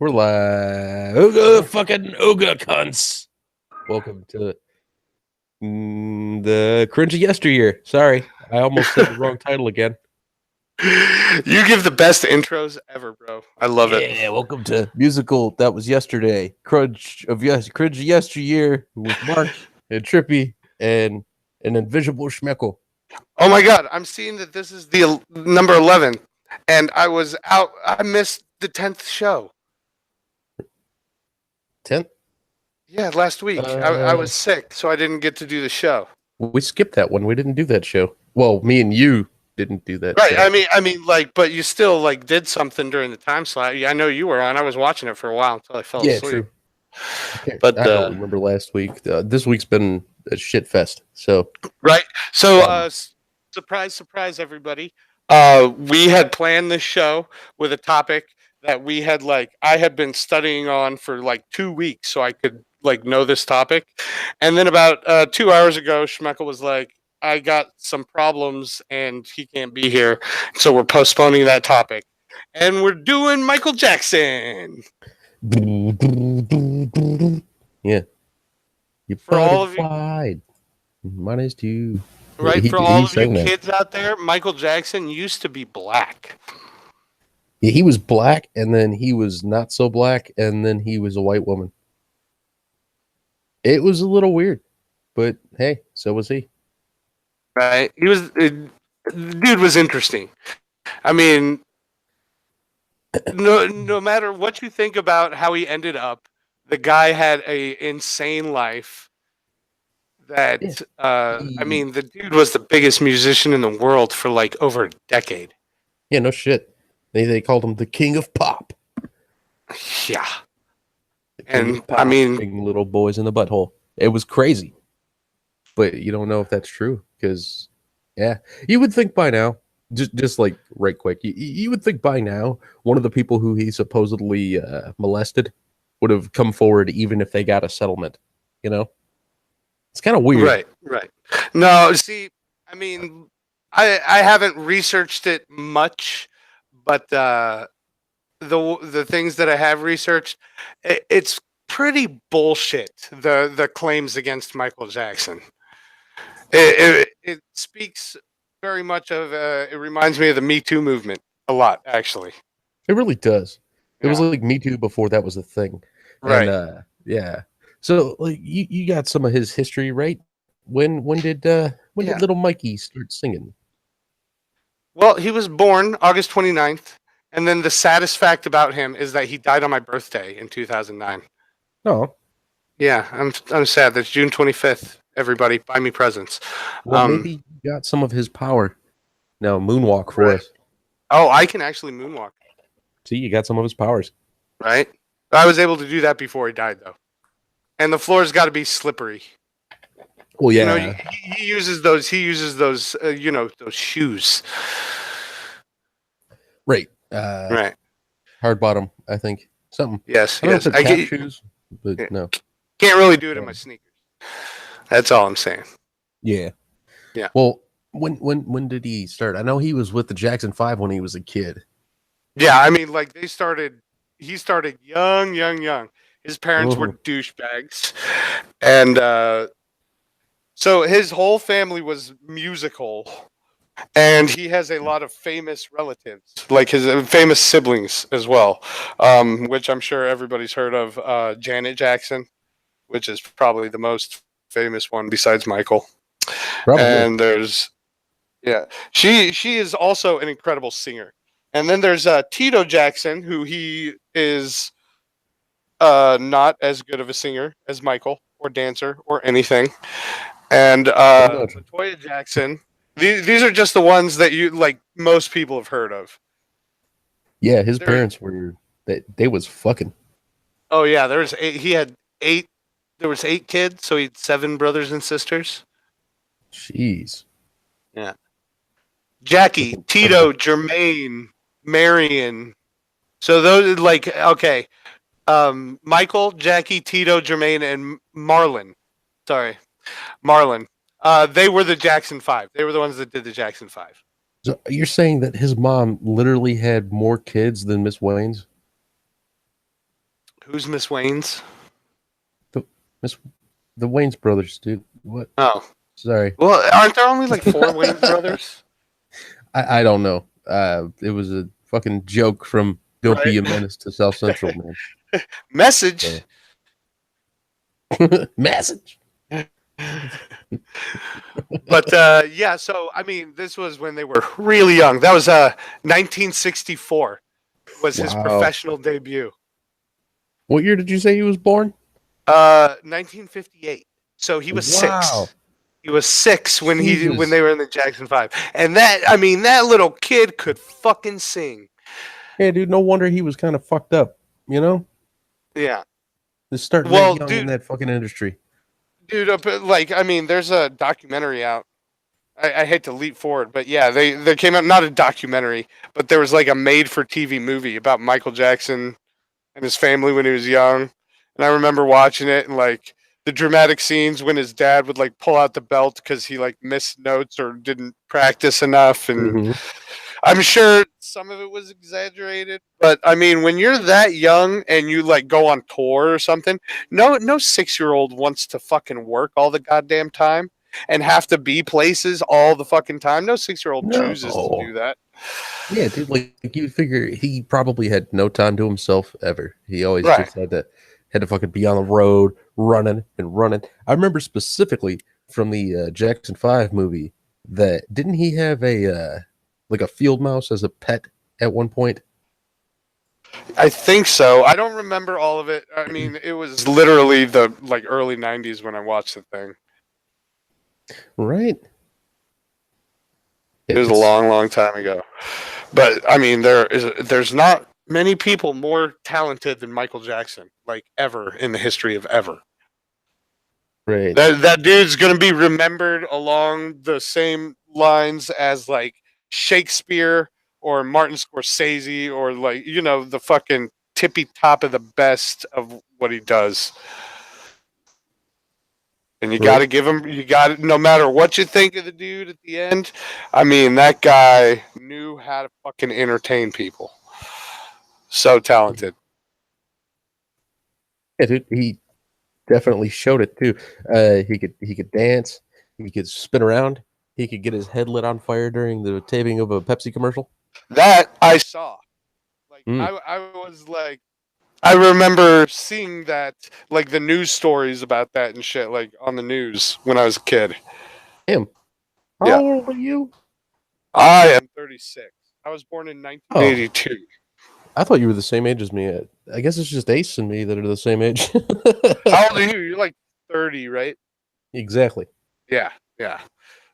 We're live. Ooga fucking ooga cunts. Welcome to the Cringe Yesteryear. Sorry, I almost said the wrong title again. You give the best intros ever, bro. I love it. Yeah, welcome to musical that was yesterday. Cringe Yesteryear with Mark and Trippy and an invisible schmeckle. Oh my god, I'm seeing that this is the number 11, and I was out. I missed the 10th show. 10th? Yeah, last week. I was sick, so I didn't get to do the show. We skipped that one. We didn't do that show. Well, me and you didn't do that Right. show. I mean, but you still did something during the time slot. I know you were on. I was watching it for a while until I fell asleep. True. But I don't remember last week. This week's been a shit fest. So right. So surprise, surprise, everybody. We had planned this show with a topic that I had been studying on for 2 weeks so I could know this topic. And then about 2 hours ago, Schmeckel was like, I got some problems and he can't be here. So we're postponing that topic. And we're doing Michael Jackson. Yeah. You For all of you, butterflied. Mine is too. right? He- For all he of you sang that. kids out there, Michael Jackson used to be black. Yeah, he was black, and then he was not so black, and then he was a white woman. It was a little weird, but hey, so was he. Right? The dude was interesting. I mean, no matter what you think about how he ended up, the guy had a insane life. That I mean, the dude was the biggest musician in the world for over a decade. Yeah, no shit. They called him the king of pop. Yeah, The king and of pop, I mean, bring little boys in the butthole. It was crazy, but you don't know if that's true because, yeah, you would think by now. Just like right quick, you would think by now one of the people who he supposedly molested would have come forward, even if they got a settlement. You know, it's kind of weird. right. No, see, I mean, I haven't researched it much, but the things that I have researched, it's pretty bullshit. The claims against Michael Jackson. It speaks very much of. It reminds me of the Me Too movement a lot, actually. It really does. It was Yeah. like Me Too before that was a thing. Right. And yeah. So like you got some of his history, right? When did Yeah. little Mikey start singing? Well, he was born August 29th, and then the saddest fact about him is that he died on my birthday in 2009. Oh, Yeah, I'm sad. That's June 25th. Everybody, buy me presents. well maybe you got some of his power. Now moonwalk for Right. us. Oh, I can actually moonwalk. See, you got some of his powers. Right. I was able to do that before he died, though. And the floor's got to be slippery. Well, You yeah. know, he uses those. He uses those. Those shoes. Right. Right. Hard bottom, I think. Something. Yes. I don't Yes. know if I it's tap get, shoes, but Yeah. no. can't really do it in my sneakers. That's all I'm saying. Yeah. Yeah. Well, when did he start? I know he was with the Jackson 5 when he was a kid. Yeah, I mean, they started. He started young. His parents were douchebags, and so his whole family was musical, and he has a lot of famous relatives, like his famous siblings as well, which I'm sure everybody's heard of. Janet Jackson, which is probably the most famous one besides Michael. Probably. And there's, yeah, she is also an incredible singer. And then there's Tito Jackson, who he is not as good of a singer as Michael or dancer or anything. And Latoya Jackson. These are just the ones that most people have heard of. Yeah, his parents were they was fucking. Oh yeah, there's he had 8. There was 8 kids, so he had 7 brothers and sisters. Jeez. Yeah. Jackie, Tito, Jermaine, Marion. So those okay. Michael, Jackie, Tito, Jermaine, and Marlon. Sorry, Marlon. They were the Jackson 5. They were the ones that did the Jackson 5. So you're saying that his mom literally had more kids than Miss Wayne's? Who's Miss Wayne's? The Wayans brothers, dude. What? Oh, Sorry. well, aren't there only like 4 Wayne's brothers? I don't know. It was a fucking joke from Don't Be a Right. Menace to South Central, man. Message. Message. But yeah, so I mean, this was when they were really young. That was 1964 was his Wow. professional debut. What year did you say he was born? 1958. So he was 6. Wow. He was 6 when Jesus. they were in the Jackson 5. And that little kid could fucking sing. Yeah, dude, no wonder he was kind of fucked up, you know? Yeah. Just starting Well, that young in that fucking industry. Dude, like, I mean, there's a documentary out. I hate to leap forward, but yeah, they came out, not a documentary, but there was like a made-for-TV movie about Michael Jackson and his family when he was young. And I remember watching it and like the dramatic scenes when his dad would like pull out the belt because he like missed notes or didn't practice enough. And Mhm. I'm sure some of it was exaggerated, but I mean, when you're that young and you like go on tour or something, no 6-year-old wants to fucking work all the goddamn time and have to be places all the fucking time. No 6-year-old chooses to No. do that. Yeah, dude, like you figure he probably had no time to himself ever. He always Right. just had to fucking be on the road running and running. I remember specifically from the Jackson 5 movie that didn't he have a like a field mouse as a pet at one point? I think so. I don't remember all of it. I mean, it was literally the like early 90s when I watched the thing. Right. It was a long time ago. But I mean, there's not many people more talented than Michael Jackson, like ever in the history of ever. Right. That dude's gonna be remembered along the same lines as like Shakespeare or Martin Scorsese or like the fucking tippy top of the best of what he does. And you got to give him, no matter what you think of the dude at the end, I mean, that guy knew how to fucking entertain people. So talented. Yeah, dude, he definitely showed it too. He could dance, he could spin around, he could get his head lit on fire during the taping of a Pepsi commercial. That I saw. Like, I was like, I remember seeing that, like the news stories about that and shit, like on the news when I was a kid. Him. How old are you? I am 36. I was born in 1982. I thought you were the same age as me. I guess it's just Ace and me that are the same age. How old are you? You're like 30, right? Exactly. Yeah.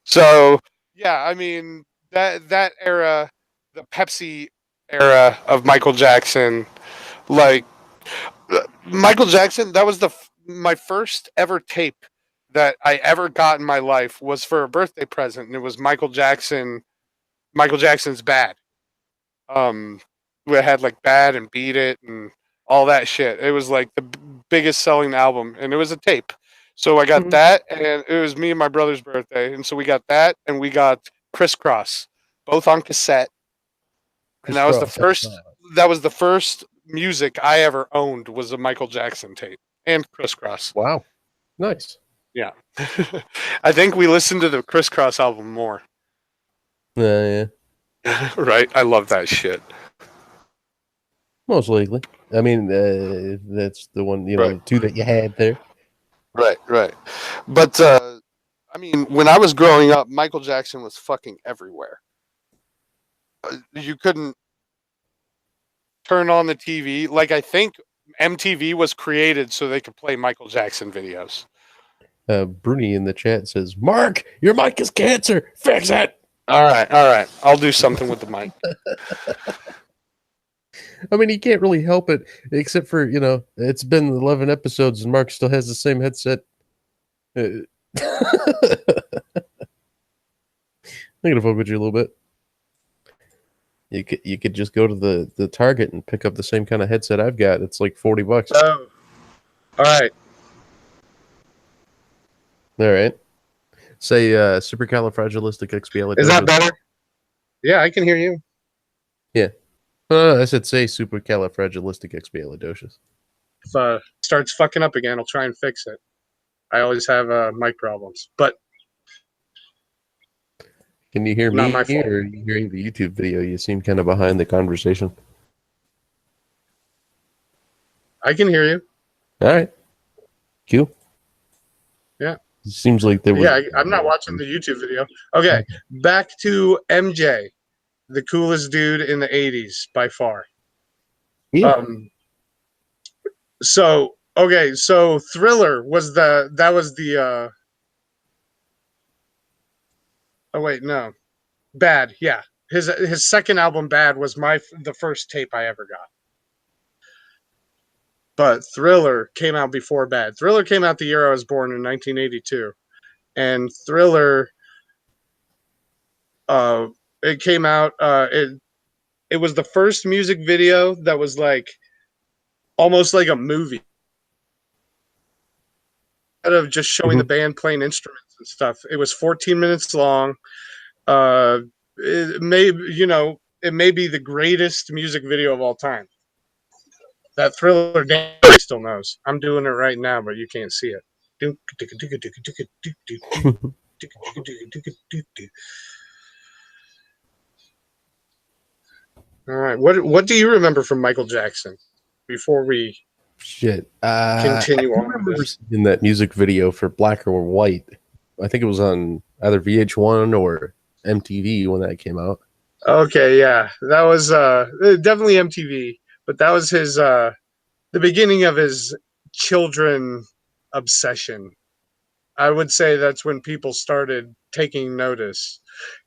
So, yeah, I mean, that era, the Pepsi era of Michael Jackson, like Michael Jackson, that was my first ever tape that I ever got in my life was for a birthday present, and it was Michael Jackson's Bad. We had like Bad and Beat It and all that shit. It was like the biggest selling album, and it was a tape. So I got that, and it was me and my brother's birthday, and so we got that, and we got Crisscross, both on cassette. And that was the first. That was the first music I ever owned was a Michael Jackson tape and Crisscross. Wow, nice. Yeah, I think we listened to the Crisscross album more. Yeah. Right, I love that shit. Most likely. I mean, that's the one, the two that you had there. Right. But I mean, when I was growing up, Michael Jackson was fucking everywhere. You couldn't turn on the TV. Like, I think MTV was created so they could play Michael Jackson videos. Bruni in the chat says, "Mark, your mic is cancer. Fix it." All right. I'll do something with the mic. I mean, he can't really help it, except for, it's been 11 episodes and Mark still has the same headset. I'm gonna fuck with you a little bit. You could just go to the Target and pick up the same kind of headset I've got. It's like $40. Oh, all right. All right. Say supercalifragilisticexpialidocious. Is that better? Yeah, I can hear you. Yeah. I said say supercalifragilisticexpialidocious. If starts fucking up again, I'll try and fix it. I always have mic problems, but Can you hear not me, my fault. or are you hearing the YouTube video? You seem kind of behind the conversation. I can hear you. All right. Q. Yeah. It seems like there was. Yeah, I'm not watching the YouTube video. Okay, back to MJ, the coolest dude in the 80s by far. Yeah. So Thriller was the oh wait, no. Bad, yeah. His second album Bad was the first tape I ever got. But Thriller came out before Bad. Thriller came out the year I was born in 1982. And Thriller it came out it was the first music video that was like almost like a movie. Instead of just showing the band playing instruments and stuff, it was 14 minutes long. It may be the greatest music video of all time. That Thriller dance still knows. I'm doing it right now, but you can't see it. All right. What do you remember from Michael Jackson before we continue I on remember with this? seeing that music video for Black or White. I think it was on either VH1 or MTV when that came out. Okay, yeah. That was definitely MTV, but that was his the beginning of his children obsession. I would say that's when people started taking notice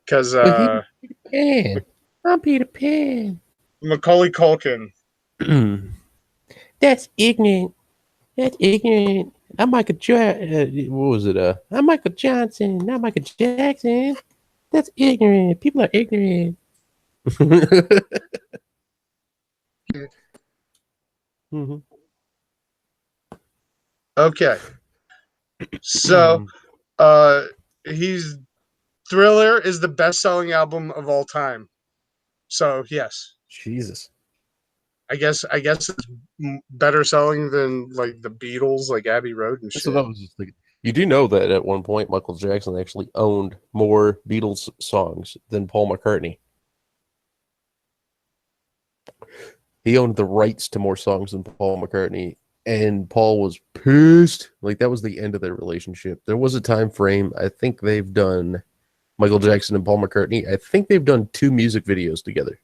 because Peter Pan. I'm Peter Pan. Macaulay Culkin. That's ignorant. That's ignorant. I'm Michael what was it? I'm Michael Johnson, not Michael Jackson. That's ignorant. People are ignorant. Mm-hmm. Okay. So he's Thriller is the best-selling album of all time. So yes, Jesus. I guess it's better selling than like the Beatles, like Abbey Road and That's shit. what I was just thinking. You do know that at one point Michael Jackson actually owned more Beatles songs than Paul McCartney. He owned the rights to more songs than Paul McCartney, and Paul was pissed. Like that was the end of their relationship. There was a time frame. I think they've done Michael Jackson and Paul McCartney. I think they've done 2 music videos together.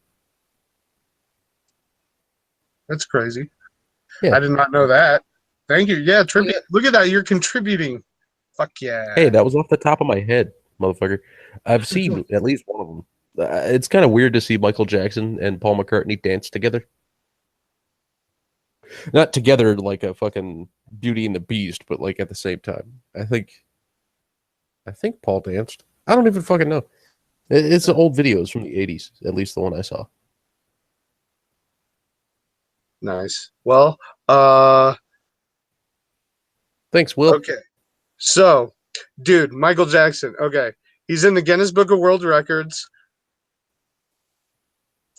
That's crazy. Yeah. I did not know that. Thank you. Yeah, look at that. You're contributing. Fuck yeah. Hey, that was off the top of my head, motherfucker. I've seen at least one of them. It's kind of weird to see Michael Jackson and Paul McCartney dance together. Not together like a fucking Beauty and the Beast, but like at the same time. I think Paul danced. I don't even fucking know. It's the old videos from the 80s, at least the one I saw. Nice. Well, Thanks, Will. okay. So, dude, Michael Jackson. Okay. He's in the Guinness Book of World Records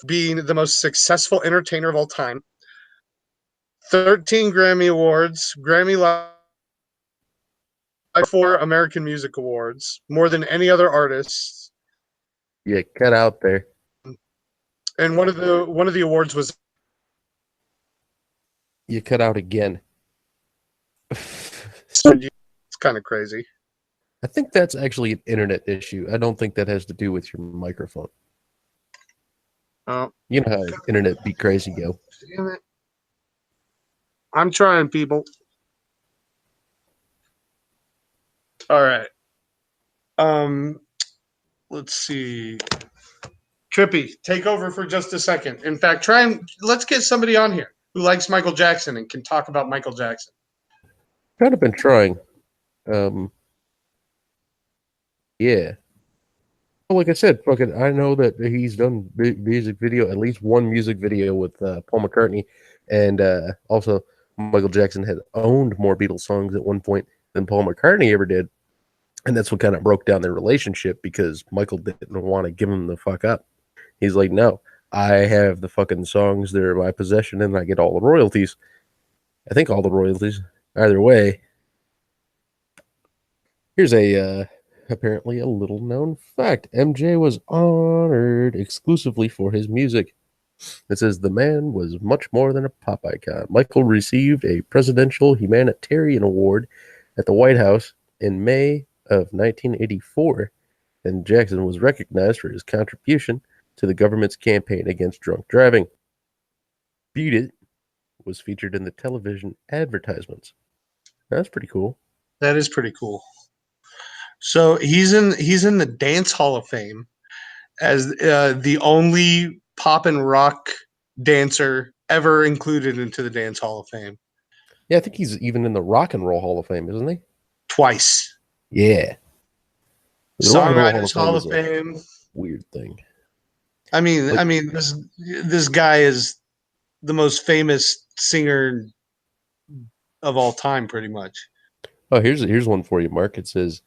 being the most successful entertainer of all time. 13 Grammy Awards, Grammy Live, 4 American Music Awards, more than any other artist. Yeah, cut out there. And one of the awards was You cut out again. it's kind of crazy. I think that's actually an internet issue. I don't think that has to do with your microphone. You know how internet be crazy go. Damn it. I'm trying, people. All right. Let's see. Trippy, take over for just a second. In fact, let's get somebody on here who likes Michael Jackson and can talk about Michael Jackson. Kind of been trying. Yeah. Like I said, fucking, I know that he's done music video, at least one music video with Paul McCartney, and also Michael Jackson had owned more Beatles songs at one point than Paul McCartney ever did, and that's what kind of broke down their relationship because Michael didn't want to give him the fuck up. He's like, no, I have the fucking songs, they're my possession, and I get all the royalties. I think all the royalties. Either way, here's a apparently a little known fact. MJ was honored exclusively for his music. It says the man was much more than a pop icon. Michael received a Presidential Humanitarian Award at the White House in May of 1984, and Jackson was recognized for his contribution to the government's campaign against drunk driving. Beat It was featured in the television advertisements. That's pretty cool. That is pretty cool. So he's in the Dance Hall of Fame as the only pop and rock dancer ever included into the Dance Hall of Fame. Yeah, I think he's even in the Rock and Roll Hall of Fame, isn't he? Twice. Yeah. The Songwriters Hall of Fame. Weird thing. I mean, this guy is the most famous singer of all time, pretty much. Oh, here's one for you, Mark. It says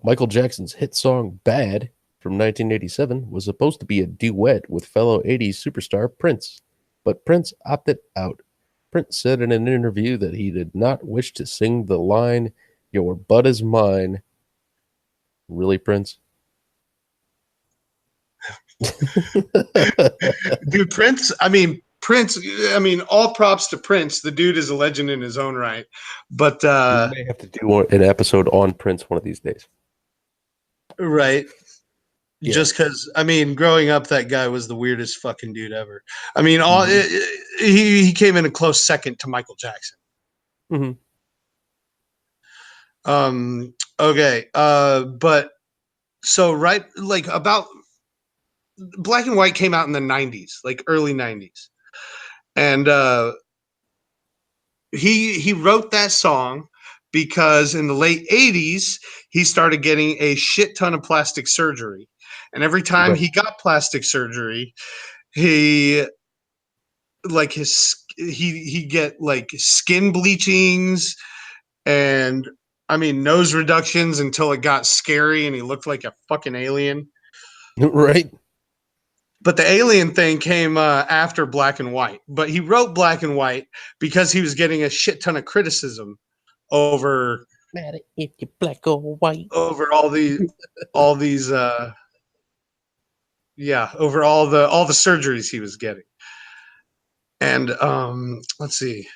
Michael Jackson's hit song "Bad" from 1987 was supposed to be a duet with fellow 80s superstar Prince, but Prince opted out. Prince said in an interview that he did not wish to sing the line, "Your butt is mine." Really, Prince? Dude, Prince, all props to Prince. The dude is a legend in his own right. But we may have to do an episode on Prince one of these days. Right. Yeah. Just because, growing up, that guy was the weirdest fucking dude ever. He came in a close second to Michael Jackson. Mm-hmm. Okay. But so about Black and White came out in the 90s, like early 90s. And he wrote that song because in the late 80s, he started getting a shit ton of plastic surgery. And every time he got plastic surgery, he get like skin bleachings and nose reductions until it got scary and he looked like a fucking alien. Right. But the alien thing came after Black and White. But he wrote Black and White because he was getting a shit ton of criticism over matter if you're black or white. Over all these over all the surgeries he was getting. And let's see.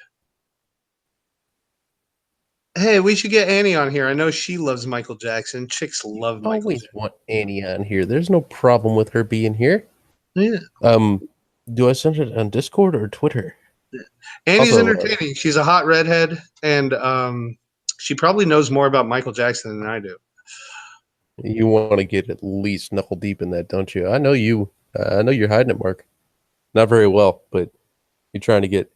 Hey, we should get Annie on here. I know she loves Michael Jackson. Chicks love Michael Always Jackson. Want Annie on here. There's no problem with her being here. Yeah. Do I send it on Discord or Twitter? Yeah. Annie's Also, entertaining. She's a hot redhead, and she probably knows more about Michael Jackson than I do. You want to get at least knuckle deep in that, don't you? I know you. I know you're hiding it, Mark. Not very well, but you're trying to get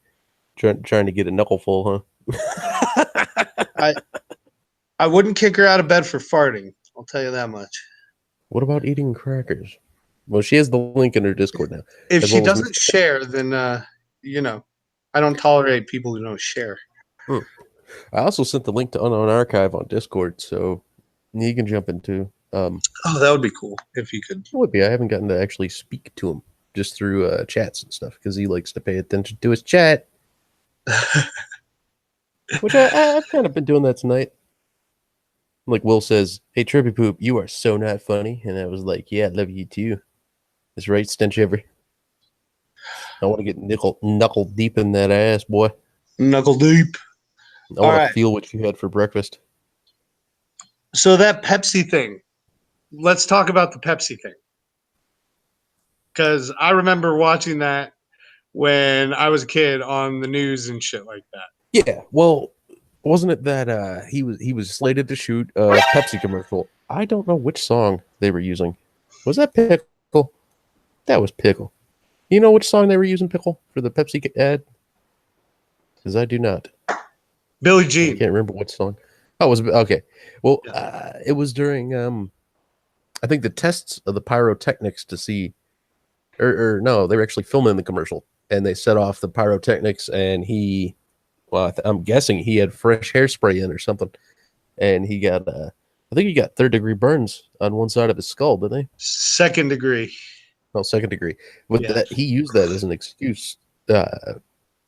a knuckle full, huh? I wouldn't kick her out of bed for farting. I'll tell you that much. What about eating crackers? Well, she has the link in her Discord now. If she doesn't share, then I don't tolerate people who don't share. I also sent the link to Unknown Archive on Discord, so you can jump into. Oh, that would be cool if you could. It would be. I haven't gotten to actually speak to him just through chats and stuff because he likes to pay attention to his chat. Which I've kind of been doing that tonight. Like Will says, "Hey, Trippy Poop, you are so not funny," and I was like, "Yeah, I love you too." That's right, Stench Ever. I want to get knuckle deep in that ass, boy. Knuckle deep. I want to feel what you had for breakfast. So that Pepsi thing. Let's talk about the Pepsi thing. Because I remember watching that when I was a kid on the news and shit like that. Yeah, well, wasn't it that he was slated to shoot a Pepsi commercial? I don't know which song they were using. Was that Pickle? That was Pickle. You know which song they were using, Pickle, for the Pepsi ad? Because I do not. Billie Jean. I can't remember what song. Oh, it was okay. Well, it was during I think the tests of the pyrotechnics to see, or no, they were actually filming the commercial, and they set off the pyrotechnics, and I'm guessing he had fresh hairspray in or something, and he got I think he got third-degree burns on one side of his skull, didn't he? Second degree. No, second degree. But he used that as an excuse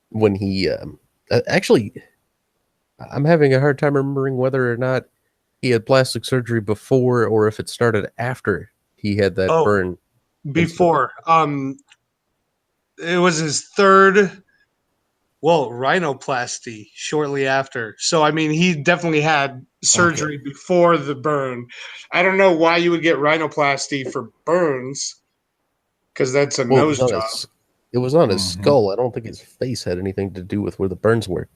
when he Actually, I'm having a hard time remembering whether or not he had plastic surgery before or if it started after he had that Oh, burn. before. It was his third, rhinoplasty shortly after. So, I mean, he definitely had surgery before the burn. I don't know why you would get rhinoplasty for burns, because that's a Well, nose job. it was on his skull. I don't think his face had anything to do with where the burns were.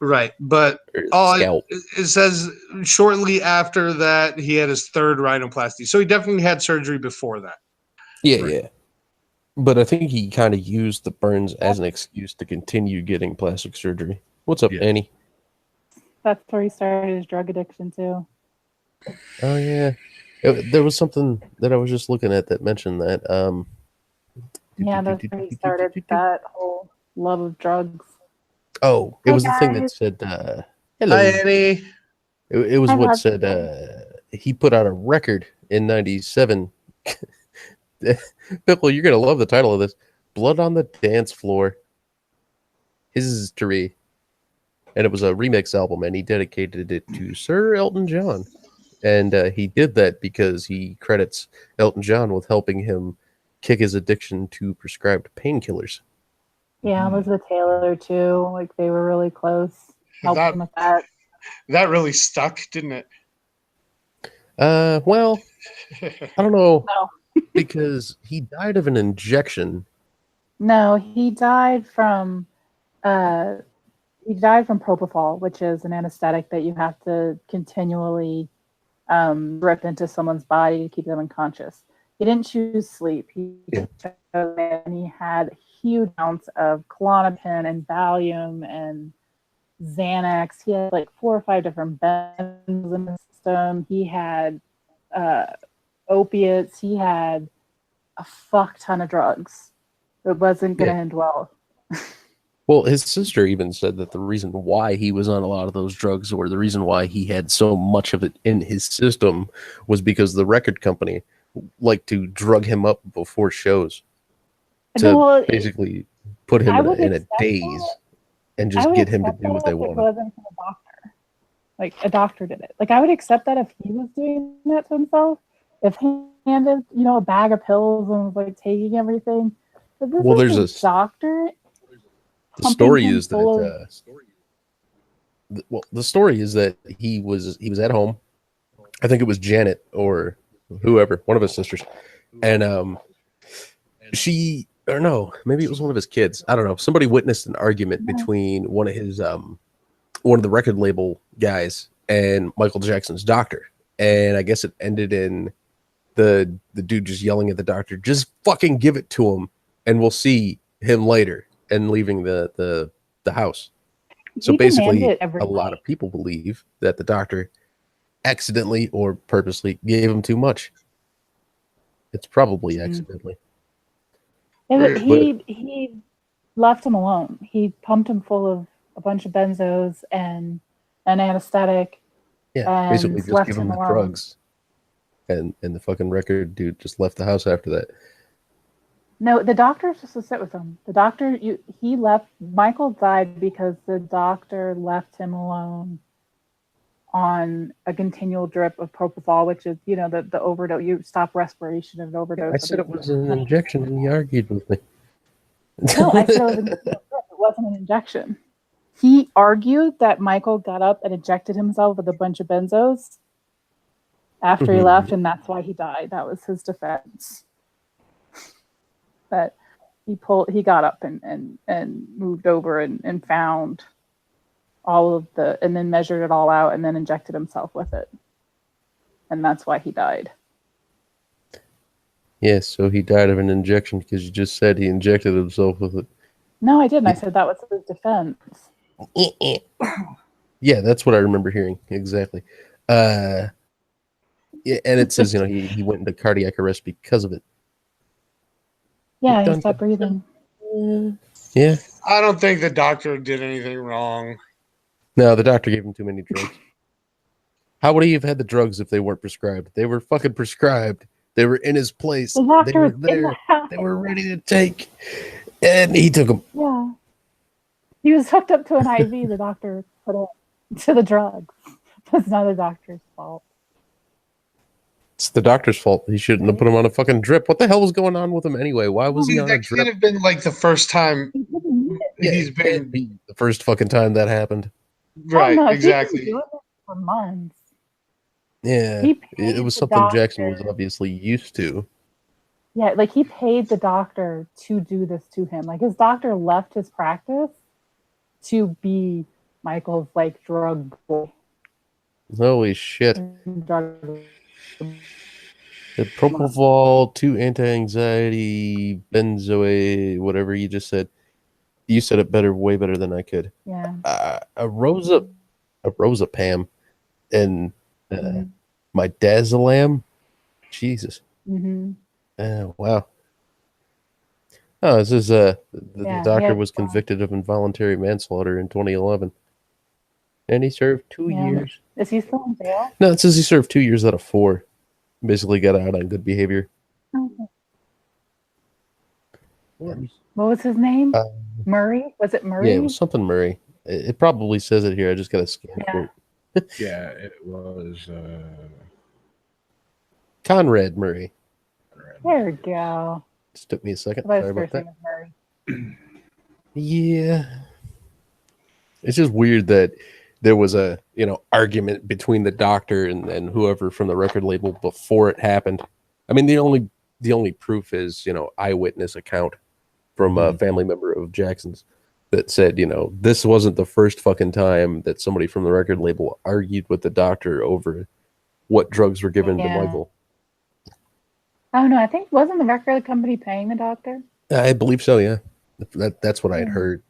Right. But Or his scalp. it says shortly after that, he had his third rhinoplasty. So he definitely had surgery before that. Yeah, Right. yeah. But I think he kind of used the burns as an excuse to continue getting plastic surgery. What's up, Yeah. Annie? That's where he started his drug addiction too. Oh yeah, there was something that I was just looking at that mentioned that. Yeah, that's where he started that whole love of drugs. Oh, it Hi, was the thing that guys. said, "Hello." Hi, Annie. It was I what love said he put out a record in '97. Pickle, you're gonna love the title of this: "Blood on the Dance Floor." History, and it was a remix album, and he dedicated it to Sir Elton John. And he did that because he credits Elton John with helping him kick his addiction to prescribed painkillers. Yeah, Elizabeth Taylor too. Like they were really close. Helped him with that. That really stuck, didn't it? Well, I don't know, No. because he died of an injection. No, he died from propofol, which is an anesthetic that you have to continually drip into someone's body to keep them unconscious. He didn't choose sleep. He had huge amounts of Klonopin and Valium and Xanax. He had like 4 or 5 different benzos in the system. He had opiates. He had a fuck ton of drugs. It wasn't going to end well. Well, his sister even said that the reason why he was on a lot of those drugs, or the reason why he had so much of it in his system, was because the record company liked to drug him up before shows to basically put him in a daze and just get him to do what they wanted. It wasn't from a doctor. Like a doctor did it. Like I would accept that if he was doing that to himself. If he handed, a bag of pills and was like taking everything. But this there's a doctor. The story is that the story is that he was at home. I think it was Janet or whoever, one of his sisters, and maybe it was one of his kids. I don't know. Somebody witnessed an argument between one of the record label guys and Michael Jackson's doctor, and I guess it ended in the dude just yelling at the doctor, "Just fucking give it to him, and we'll see him later," and leaving the house. So basically, a lot of people believe that the doctor accidentally or purposely gave him too much. It's probably accidentally. He left him alone. He pumped him full of a bunch of benzos and an anesthetic. Yeah, basically just give him the drugs. And the fucking record dude just left the house after that. No, the doctor was just to sit with him. The doctor, he left. Michael died because the doctor left him alone on a continual drip of propofol, which is, the overdose. You stop respiration and overdose. I said it was an injection, and he argued with me. No, I said it wasn't an injection. He argued that Michael got up and injected himself with a bunch of benzos after he left, and that's why he died. That was his defense. But he got up and moved over and found all of and then measured it all out and then injected himself with it. And that's why he died. Yes, so he died of an injection because you just said he injected himself with it. No, I didn't. I said that was his defense. Yeah, that's what I remember hearing. Exactly. Yeah, and it says, he went into cardiac arrest because of it. Yeah, he stopped breathing. Yeah. I don't think the doctor did anything wrong. No, the doctor gave him too many drugs. How would he have had the drugs if they weren't prescribed? They were fucking prescribed. They were in his place. They were there. They were ready to take. And he took them. Yeah. He was hooked up to an IV. The doctor put it to the drugs. It's not the doctor's fault. It's the doctor's fault. He shouldn't have put him on a fucking drip. What the hell was going on with him anyway? Why was he Dude, on a that drip? can't have been like the first time Yeah, he's it can't been be the first fucking time that happened. right. He's been Exactly. doing this for months. Yeah, He it paid was the something Jackson was doctor. obviously used to. Yeah, like he paid the doctor to do this to him. Like his doctor left his practice to be Michael's like drug boy. Holy shit. Drug The propofol, 2 anti-anxiety, benzoate, whatever you just said. You said it better, way better than I could. Yeah. A Rozapam, and Mhm. my Dazalam. Jesus. Mm-hmm. Wow. Oh, this is the Yeah, doctor yeah. was convicted of involuntary manslaughter in 2011, and he served 2 Yeah. years. Is he still in jail? No, it says he served 2 years out of 4. Basically, got out on good behavior. Okay. Yeah, What was his name? Uh, Murray? Was it Murray? it was something Murray. It probably says it here. I just got to scan Yeah. for it. Yeah, it was. Conrad Murray. There we go. Just took me a second. I thought Sorry his about first name that. was Murray. Yeah. It's just weird that there was a argument between the doctor and whoever from the record label before it happened. I mean, the only proof is eyewitness account from a family member of Jackson's that said this wasn't the first fucking time that somebody from the record label argued with the doctor over what drugs were given to Yeah. Michael. Oh no, I think wasn't the record company paying the doctor? I believe so. Yeah, that's what I had heard.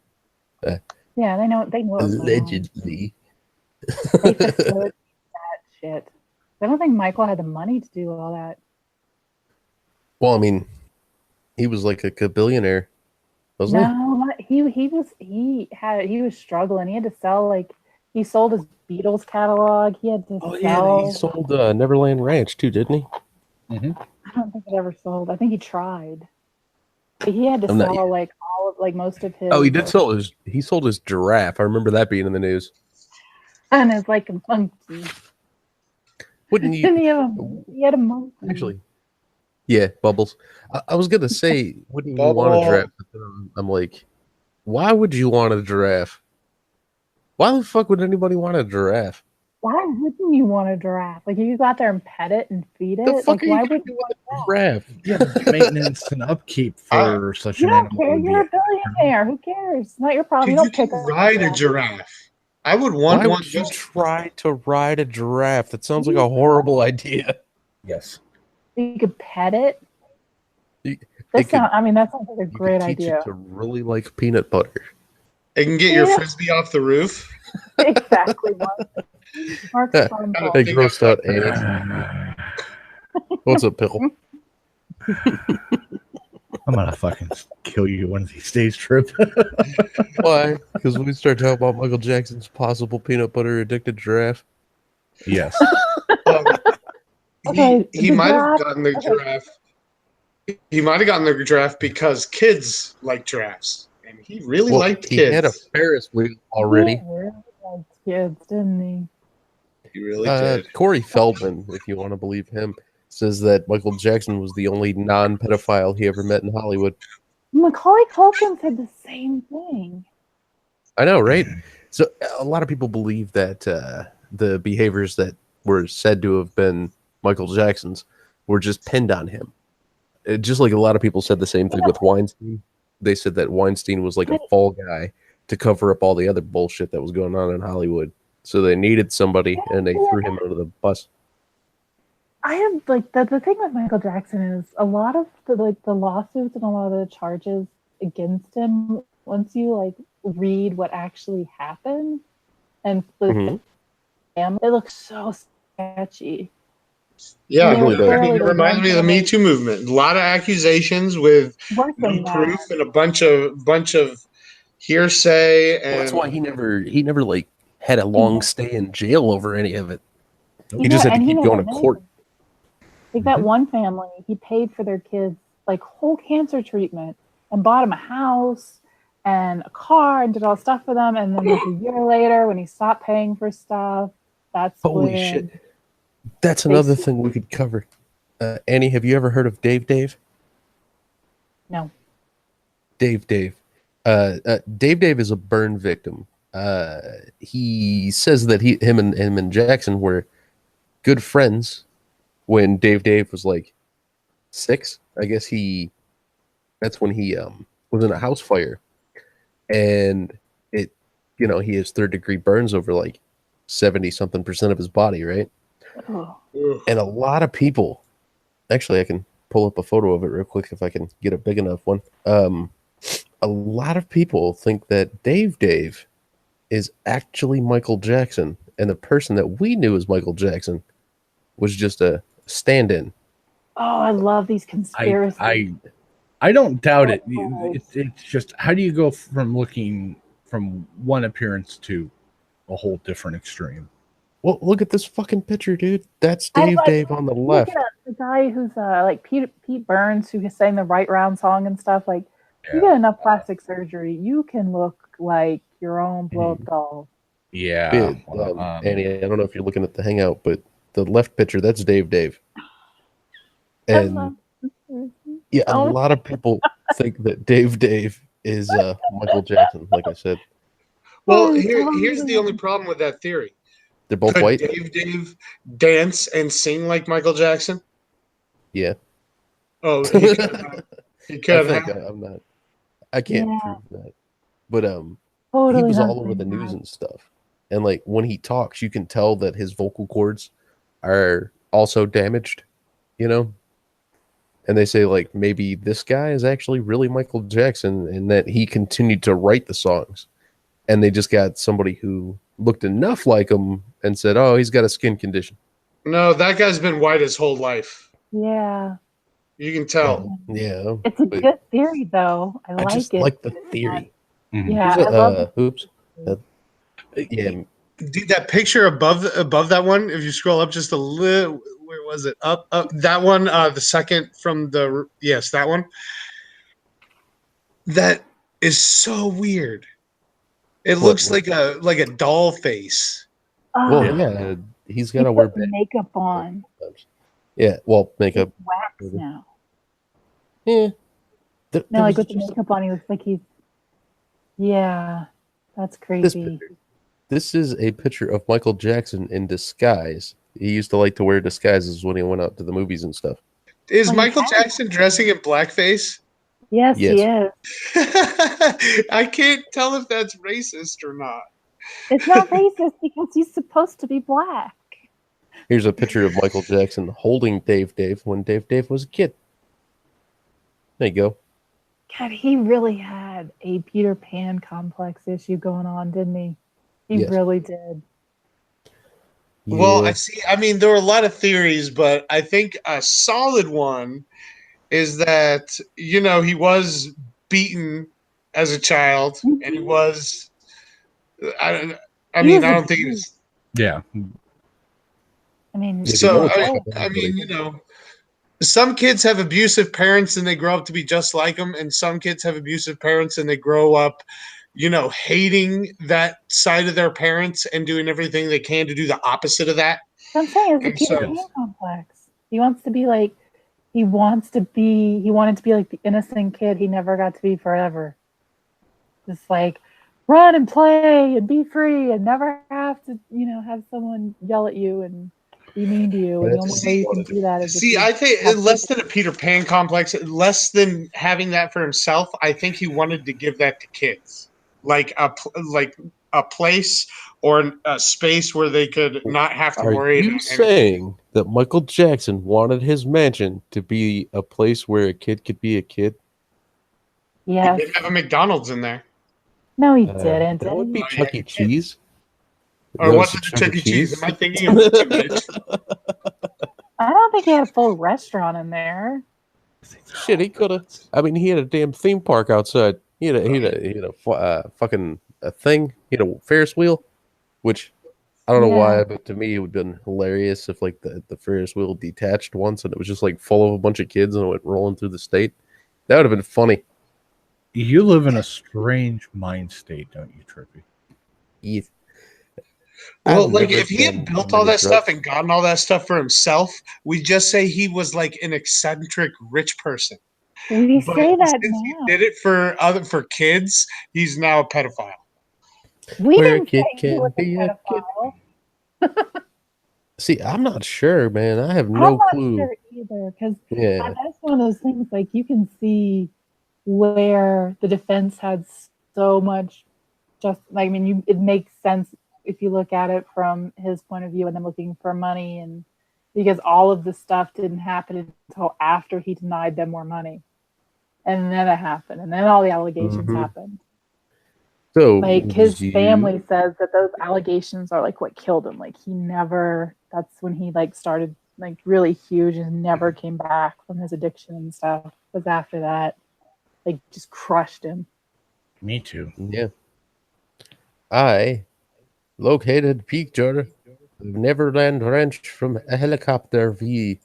Yeah, they know. They know. What's going on. Allegedly. They facilitate that shit. I don't think Michael had the money to do all that. Well, I mean, he was like a billionaire, wasn't No, he was struggling. He had to sell he sold his Beatles catalog. He had to he? sell. He sold Neverland Ranch too, didn't he? I don't think it ever sold. I think he tried. But he had to I'm not- sell all of most of his. Oh, he did sell his. He sold his giraffe. I remember that being in the news. And it's like a monkey. Wouldn't you? Didn't he have he had a monkey? Actually, yeah, Bubbles. I was gonna say, wouldn't you want Bubble. a giraffe? But then I'm like, why would you want a giraffe? Why the fuck would anybody want a giraffe? Why wouldn't you want a giraffe? Like, if you go out there and pet it and feed it, The fuck are why you gonna would do you with want a that? giraffe? Yeah, maintenance and upkeep for such You an don't animal. care. would be- You're a billionaire. Who cares? It's not your problem. Dude, You you don't can pick up ride a giraffe. I would want Why one would you just try to ride a giraffe? That sounds like a horrible idea. Yes. You could pet it. It That could- sounds like a You great could teach idea. it to really like peanut butter. it can get your Yeah. frisbee off the roof. Exactly. Mark's Yeah. phone I don't call. Hey, think grossed I've out Annie. What's up, Pickle? I'm gonna fucking kill you one of these days, Trip. Why? Because we start talking about Michael Jackson's possible peanut butter addicted giraffe. Yes. Um, Okay, he the might have giraffe- gotten the okay. giraffe. He might have gotten the giraffe because kids like giraffes, and he really liked he kids. had a Ferris wheel already. He really liked kids, didn't he? He really did. Corey Feldman, if you want to believe him, says that Michael Jackson was the only non-pedophile he ever met in Hollywood. Macaulay Culkin said the same thing. I know, right? So a lot of people believe that the behaviors that were said to have been Michael Jackson's were just pinned on him. Just like a lot of people said the same thing with Weinstein. They said that Weinstein was like a fall guy to cover up all the other bullshit that was going on in Hollywood. So they needed somebody, and they threw him under the bus. I have the thing with Michael Jackson is a lot of the lawsuits and a lot of the charges against him. Once you read what actually happened, and Mhm. it looks so sketchy. Yeah, It really does. I mean, it reminds me of the Me Too movement. A lot of accusations with Worse no than that. proof and a bunch of hearsay. And Well, that's why he never had a long stay in jail over any of it. He just had to keep going to court. Like that one family, he paid for their kids whole cancer treatment and bought them a house and a car and did all stuff for them. And then like a year later, when he stopped paying for stuff, that's Holy when shit. That's they another sued. thing we could cover. Annie, have you ever heard of Dave Dave? No. Dave Dave. Dave Dave is a burn victim. He says that him and Jackson were good friends when Dave Dave was like 6. I guess that's when he was in a house fire, and it, he has 3rd-degree burns over like 70 something percent of his body, right? Oh. Ugh. And a lot of people, actually, I can pull up a photo of it real quick if I can get a big enough one. A lot of people think that Dave Dave is actually Michael Jackson, and the person that we knew as Michael Jackson was just a stand-in. Oh, I love these I conspiracies. I don't doubt it. Oh. It's just, how do you go from looking from one appearance to a whole different extreme? Well, look at this fucking picture, dude. That's I Dave like- Dave on the Look left. at the guy who's like Pete Burns, who sang the Right Round song and stuff. Like, you get enough plastic surgery, you can look like your own blow up doll. Yeah. Annie, I don't know if you're looking at the Hangout, but the left picture, that's Dave Dave. And yeah, a lot of people think that Dave Dave is Michael Jackson, like I said. Well, here's the only problem with that theory. They're both Could white. Dave dance and sing like Michael Jackson? Yeah. Oh, he could. He I could. think Huh? I'm not. I can't Yeah. prove that. But Totally he was not all over the saying news that. and stuff. And like when he talks, you can tell that his vocal cords are also damaged, And they say like maybe this guy is actually really Michael Jackson, and that he continued to write the songs. And they just got somebody who looked enough like him and said, "Oh, he's got a skin condition." No, that guy's been white his whole life. Yeah. You can tell. Well, yeah. It's a but good theory, though. I like just it. like the theory. Yeah, Here's I love it. oops. Yeah. Dude, that picture above that one, if you scroll up just a little, where was it? Up, that one, the second from that one. That is so weird. It looks like a doll face. Oh, Well, yeah, he's he got to wear put makeup on. Yeah, well, makeup. He's wax now. Yeah. No, like with the makeup on, he looks like he's. Yeah, that's crazy. This is a picture of Michael Jackson in disguise. He used to like to wear disguises when he went out to the movies and stuff. Is Oh, Michael yeah. Jackson dressing in blackface? Yes, he Yes. is. I can't tell if that's racist or not. It's not racist because he's supposed to be black. Here's a picture of Michael Jackson holding Dave Dave when Dave Dave was a kid. There you go. God, he really had a Peter Pan complex issue going on, didn't he? He Yes. really did. Well, Yeah. I see. I mean, there were a lot of theories, but I think a solid one is that, he was beaten as a child, and he was. I don't think it's. Yeah. I mean, Yeah, So, the military I mean, some kids have abusive parents and they grow up to be just like them, and some kids have abusive parents and they grow up, hating that side of their parents and doing everything they can to do the opposite of that. what I'm saying is the And Peter so- Pan complex. He wants to be like, he wanted to be like the innocent kid he never got to be forever. Just like run and play and be free and never have to, have someone yell at you and be mean to you. And the only way you can do that is if See, you I think have less than a Peter Pan complex, less than having that for himself. I think he wanted to give that to kids, like a place or a space where they could not have to Are worry. you saying that Michael Jackson wanted his mansion to be a place where a kid could be a kid? He Yes. didn't have a McDonald's in there, No, he didn't. That would be Oh, yeah, Chuck he E. did. Cheese. or That was it a the Chuck E. Cheese? Am I thinking of the two bits? I don't think he had a full restaurant in there. Shit, he could have. I mean, he had a damn theme park outside. He had a fucking a thing. He had a Ferris wheel, which I don't know why, Yeah. but to me it would have been hilarious if like the Ferris wheel detached once and it was just like full of a bunch of kids and it went rolling through the state. That would have been funny. You live in a strange mind state, don't you, Trippy? Yes. Well, I've like never if he had done built many all that stuff drugs. and gotten all that stuff for himself, we just say he was like an eccentric rich person. We But say that since he now. did it for kids, he's now a pedophile. We Where a didn't kid say he was can a be a kid. pedophile. See, I'm not sure, man. I have I'm no not clue. sure either, because Yeah. that's one of those things. Like you can see where the defense had so much. Just like I mean, it makes sense if you look at it from his point of view, and then looking for money, and because all of the stuff didn't happen until after he denied them more money, and then it happened, and then all the allegations Mhm. happened. So Like his you- family says that those allegations are like what killed him. Like he never. That's when he like started like really huge and never came back from his addiction and stuff. Was after that, like just crushed him. Me too. Yeah. I located picture of Neverland Ranch from a helicopter view.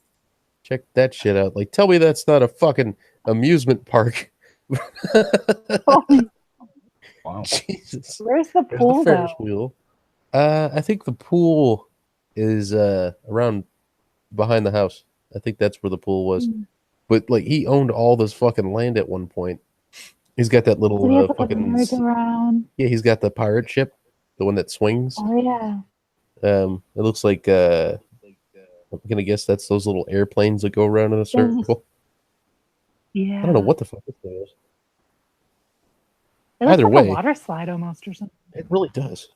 Check that shit out. Like, tell me that's not a fucking amusement park. Wow. Jesus. Where's the There's the pool Ferris though? wheel. I think the pool is around behind the house. I think that's where the pool was. But like, he owned all this fucking land at one point. He's got that Did he little have like a fucking merry-go-round? yeah. He's got the pirate ship, the one that swings. Oh yeah. It looks like I'm gonna guess that's those little airplanes that go around in a circle. Yeah. I don't know what the fuck this thing is. It looks either like way. a water slide almost or something. It really does.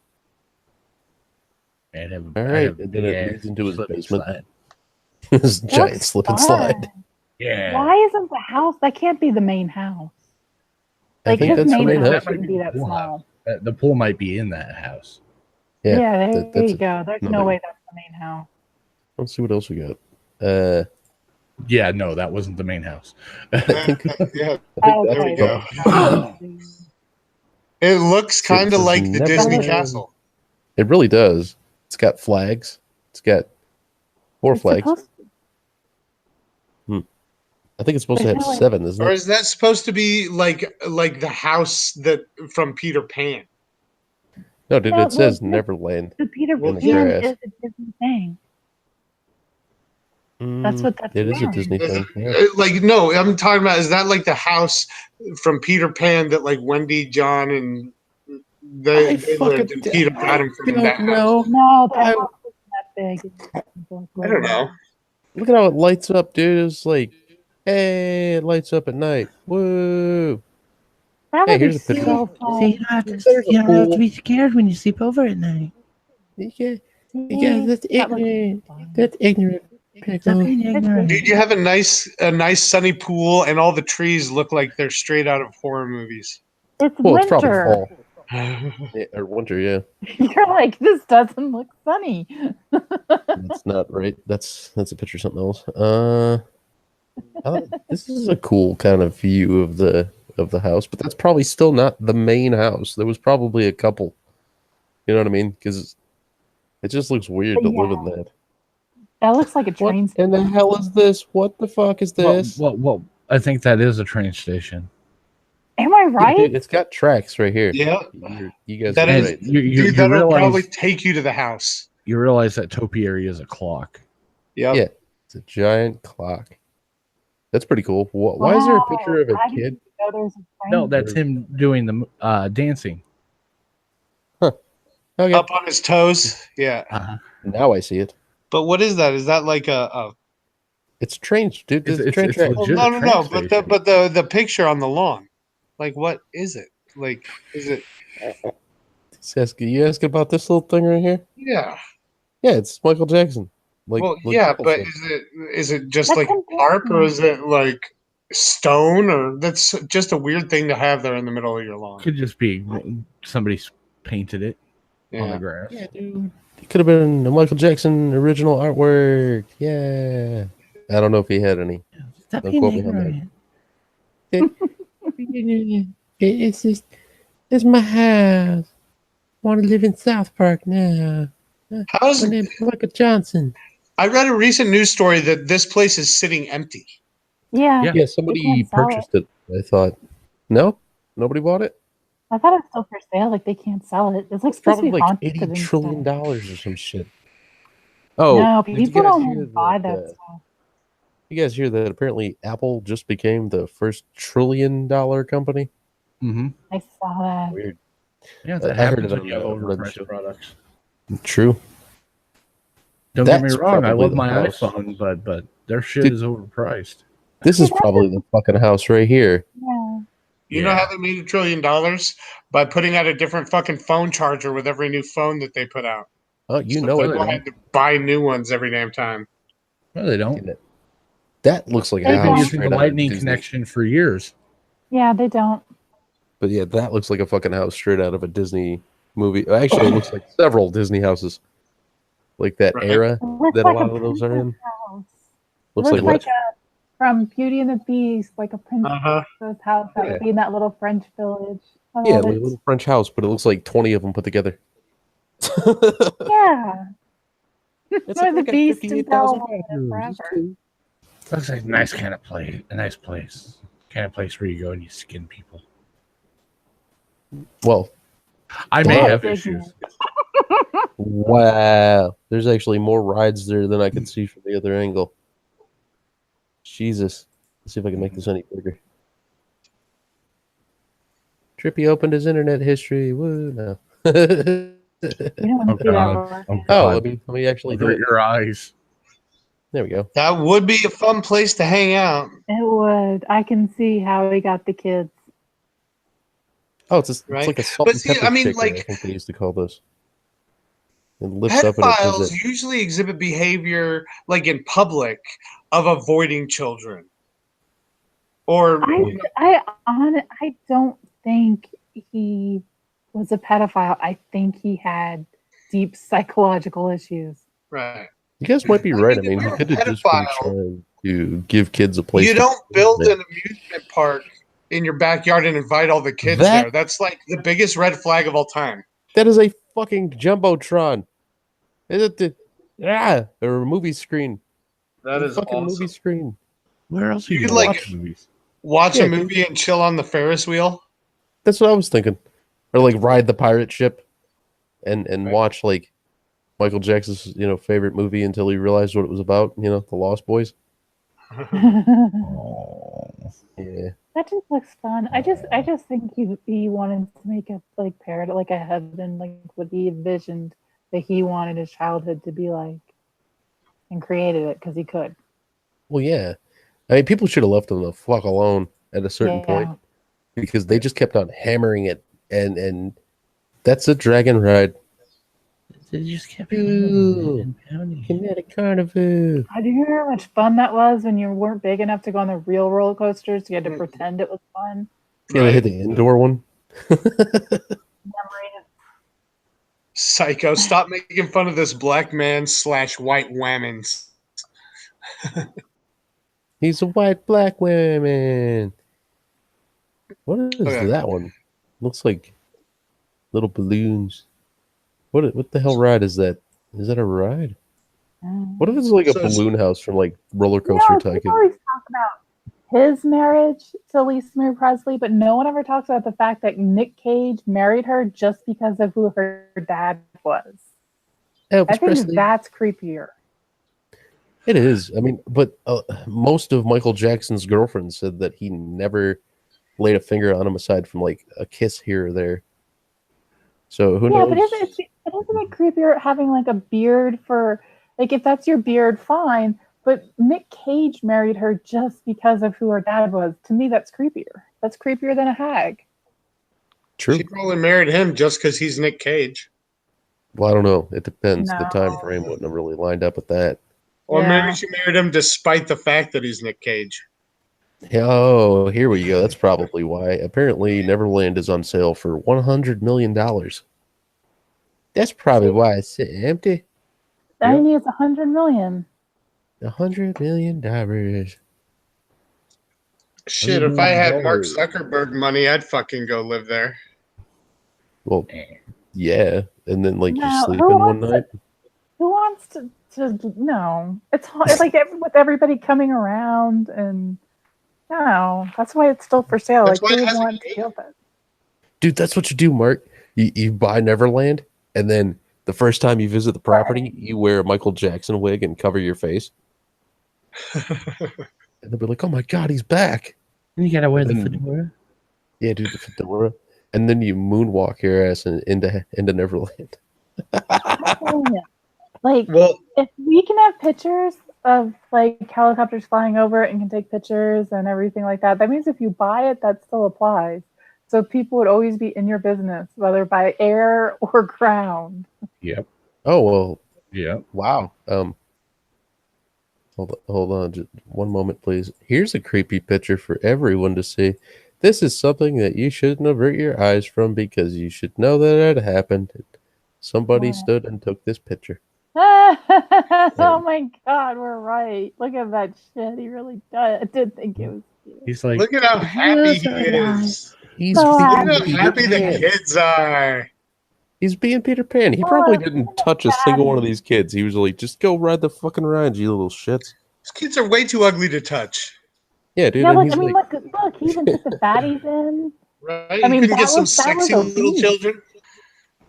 And have, All and right, have and then big it ass leads into his slip and basement. slide. This It giant looks slip and fun. slide. Yeah. Why isn't the house? That can't be the main house. I Like think his that's the main main house house. shouldn't be that Pool house. small. The pool might be in that house. Yeah, Yeah, there that's you go. There's no another- way that's the main house. Let's see what else we got. Yeah, no, that wasn't the main house. I think, Yeah, Oh, there we okay. go. It looks So it kind of says like the never- Disney castle. it really does. It's got flags. It's got 4 It's flags. supposed to- I think it's supposed to There's have no way- 7, isn't Or it? is that supposed to be like the house that from Peter Pan? No, dude, No, it says well, Neverland. The Peter Well, Pan yeah. is a Disney thing. That's what that's It is a from. Disney thing. Yeah. Like no, I'm talking about is that like the house from Peter Pan that like Wendy, John, and they lived and Peter got him from that house? No, that I- house isn't that big. I don't know. Look at how it lights up, dude. It's like, hey, it lights up at night. Woo! That Hey, would here's be a picture. so fun. So you don't have to, There's a you don't have pool. to be scared when you sleep over at night. Yeah, That that's looks ignorant. fun. That's ignorant. Stop being ignorant. Dude, you have a nice sunny pool, and all the trees look like they're straight out of horror movies. It's Well, it's probably winter. fall. Yeah, or winter, yeah. You're like, this doesn't look sunny. That's not right. That's a picture of something else. This is a cool kind of view of the house, but that's probably still not the main house. There was probably a couple. You know what I mean? Because it just looks weird to live in that. That looks like a What train in the hell is this? What the fuck is this? Well, I think that is a train station. Am I Yeah, right? dude, it's got tracks right here. Yeah, You guys That are is- right. You that'll realize probably take you to the house. you realize that topiary is a clock. Yep. Yeah. It's a giant clock. That's pretty cool. Why is there a picture of a I kid? didn't know there was a train. No, that's him doing the dancing. Okay. Up on his toes. Yeah. Now I see it. But what is that? Is that like a It's train, dude. It's, It's train track. well, legit no, a no, train no. station. But the picture on the lawn, like what is it? Like is it? You ask about this little thing right here? Yeah. Yeah, it's Michael Jackson. Like, Well, like yeah, Michael but said. is it just That's like him tarp or dancing. is it like stone or that's just a weird thing to have there in the middle of your lawn? Could just be somebody painted it on the Yeah. grass. Yeah, dude. It could have been a Michael Jackson original artwork. Yeah. I don't know if he had any. Stop Don't being quote me on that. ignorant. It's just, it's my house. Want to live in South Park now. How's My name's Michael Johnson. I read a recent news story that this place is sitting empty. Yeah. Yeah. Yeah, somebody can't sell purchased it. I thought, no, Nobody bought it. I thought it was still for sale. Like they can't sell it. It's like It's supposed to probably be like haunted $80 and trillion stuff. or some shit. Oh, No, did you people guys don't hear want to buy that? that stuff. You guys hear that? Apparently, Apple just became the first $1 trillion company. Mm-hmm. I saw that. Weird. Yeah, that I heard happens it when on you have Red overpriced Show. products. True. Don't get me That's wrong, I probably love the my house. iPhone, but their shit Dude. is overpriced. This is probably the fucking house right here. Yeah. You know how they made $1 trillion? By putting out a different fucking phone charger with every new phone that they put out. Oh, you So know it. people had to buy new ones every damn time. No, they don't. That looks like a They They've been house don't. using straight the out of Lightning Disney. connection for years. Yeah, they don't. But yeah, that looks like a fucking house straight out of a Disney movie. Actually, it looks like several Disney houses. Like that Right. era It looks that a like lot of those are in. house. Looks It like looks what? like from Beauty and the Beast, like a princess house that Yeah. would be in that little French village. I Yeah, love like a it. little French house, but it looks like 20 of them put together. Yeah. It's Or the like Beast and 58,000 Belle had it bathrooms. It's forever. cool. Looks like a nice kind of place. A nice place. Kind of place where you go and you skin people. Well, I may Wow. have Disney. issues. wow. There's actually more rides there than I could see from the other angle. Jesus. Let's see if I can make this any bigger. Trippy opened his internet history. Woo, no. You don't want Oh to see that god. one. Oh Oh, god. let me actually do Avert it. your eyes. There we go. That would be a fun place to hang out. It would. I can see how he got the kids. Oh, it's Right. like a salt But and see, pepper I mean, shaker, like- I think they used to call this. It lifts up and it does Pedophiles it. usually exhibit behavior like in public of avoiding children. Or I don't think he was a pedophile. I think he had deep psychological issues. right. You guys might be I right. I mean, mean, if he you're a could have just been pedophile, trying to give kids a place. You to don't play. build an amusement park in your backyard and invite all the kids That- there. That's like the biggest red flag of all time. That is a fucking jumbotron. Is it or a movie screen? That A is fucking awesome. movie screen. Where else You you could, can like- watch movies? Watch Yeah, a movie and chill on the Ferris wheel. That's what I was thinking. Or like ride the pirate ship and Right. watch like Michael Jackson's favorite movie until he realized what it was about. The Lost Boys. That Oh. Yeah. just looks fun. I just think he wanted to make a like paradise, like a heaven, like what he envisioned that he wanted his childhood to be like, and created it because he could. Well, yeah. I mean, people should have left them the fuck alone at a certain Yeah. point because they just kept on hammering it, and that's a dragon ride. They just kept Ooh. pounding and pounding. Kinetic Carnival. I do you remember how much fun that was when you weren't big enough to go on the real roller coasters. You had to pretend it was fun. Yeah, they hit the indoor one. Memories. Psycho, stop making fun of this black man / white whammons. He's a white black woman. What is Okay. that one? Looks like little balloons. What the hell ride is that? Is that a ride? What if it's like a So it's- balloon house from like Roller Coaster People Tycoon? always talk about his marriage to Lisa Marie Presley, but no one ever talks about the fact that Nick Cage married her just because of who her dad was. Elvis I think Presley. that's creepier. It is. I mean, but most of Michael Jackson's girlfriends said that he never laid a finger on them aside from like a kiss here or there. So who Yeah, knows? but isn't it creepier having like a beard for like if that's your beard, fine. But Nick Cage married her just because of who her dad was. To me, that's creepier. That's creepier than a hag. True. She probably married him just because he's Nick Cage. Well, I don't know. It depends. The No. time frame wouldn't have really lined up with that. Or Yeah. maybe she married him despite the fact that he's Nick Cage. Oh, here we go. That's probably why. Apparently, Neverland is on sale for $100 million. That's probably why it's sitting empty. I mean, it's 100 million. $100 million. Shit, if I had Mark Zuckerberg money, I'd fucking go live there. Well, yeah. And then, like, you No, sleep who in one wants night. Who wants to no? It's like with everybody coming around and no. That's why it's still for sale. That's Like why it who would hasn't want to made- feel that? Dude, that's what you do, Mark. You buy Neverland, and then the first time you visit the property, you wear a Michael Jackson wig and cover your face. And they'll be like, oh my God, he's back. And you gotta wear the Then- fedora. Yeah, dude, the fedora. And then you moonwalk your ass into Neverland. Like, Well, if we can have pictures of like helicopters flying over it and can take pictures and everything like that, that means if you buy it, that still applies. So people would always be in your business, whether by air or ground. Yep. Oh, well, Yep. wow. Hold on, just one moment, please. Here's a creepy picture for everyone to see. This is something that you shouldn't avert your eyes from because you should know that it happened. Somebody What? stood and took this picture. Oh my God, we're right. Look at that shit. He really does. I did think it was cute. He's like, look at how happy he is. He's So being Look at how Peter happy the Pan. kids are. He's being Peter Pan. He probably didn't touch a single one of these kids. He was like, just go ride the fucking ride, you little shits. These kids are way too ugly to touch. Yeah, dude. Yeah, And look, he's I mean, like, look, he even took the fatties in. Right? I mean, you can that get some was- that was sexy a little beat. children.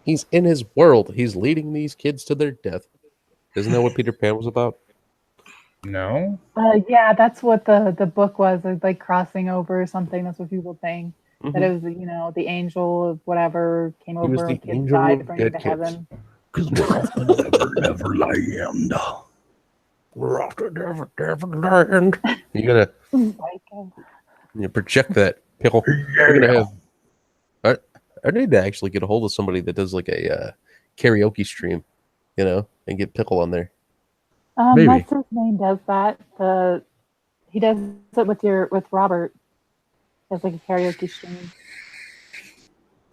he's in his world. He's leading these kids to their death. Isn't that what Peter Pan was about? no. Yeah, that's what the book was, like crossing over or something. That's what people think. That it was, the angel of whatever came He was over the and kids angel died of to bring you dead to kids. heaven. Because we're off to Neverland. We're off to Neverland. You gotta project that pickle. We're gonna have. I need to actually get a hold of somebody that does like a karaoke stream, and get pickle on there. Maybe. What's his name does that? He does it with Robert. As like a karaoke stream. Is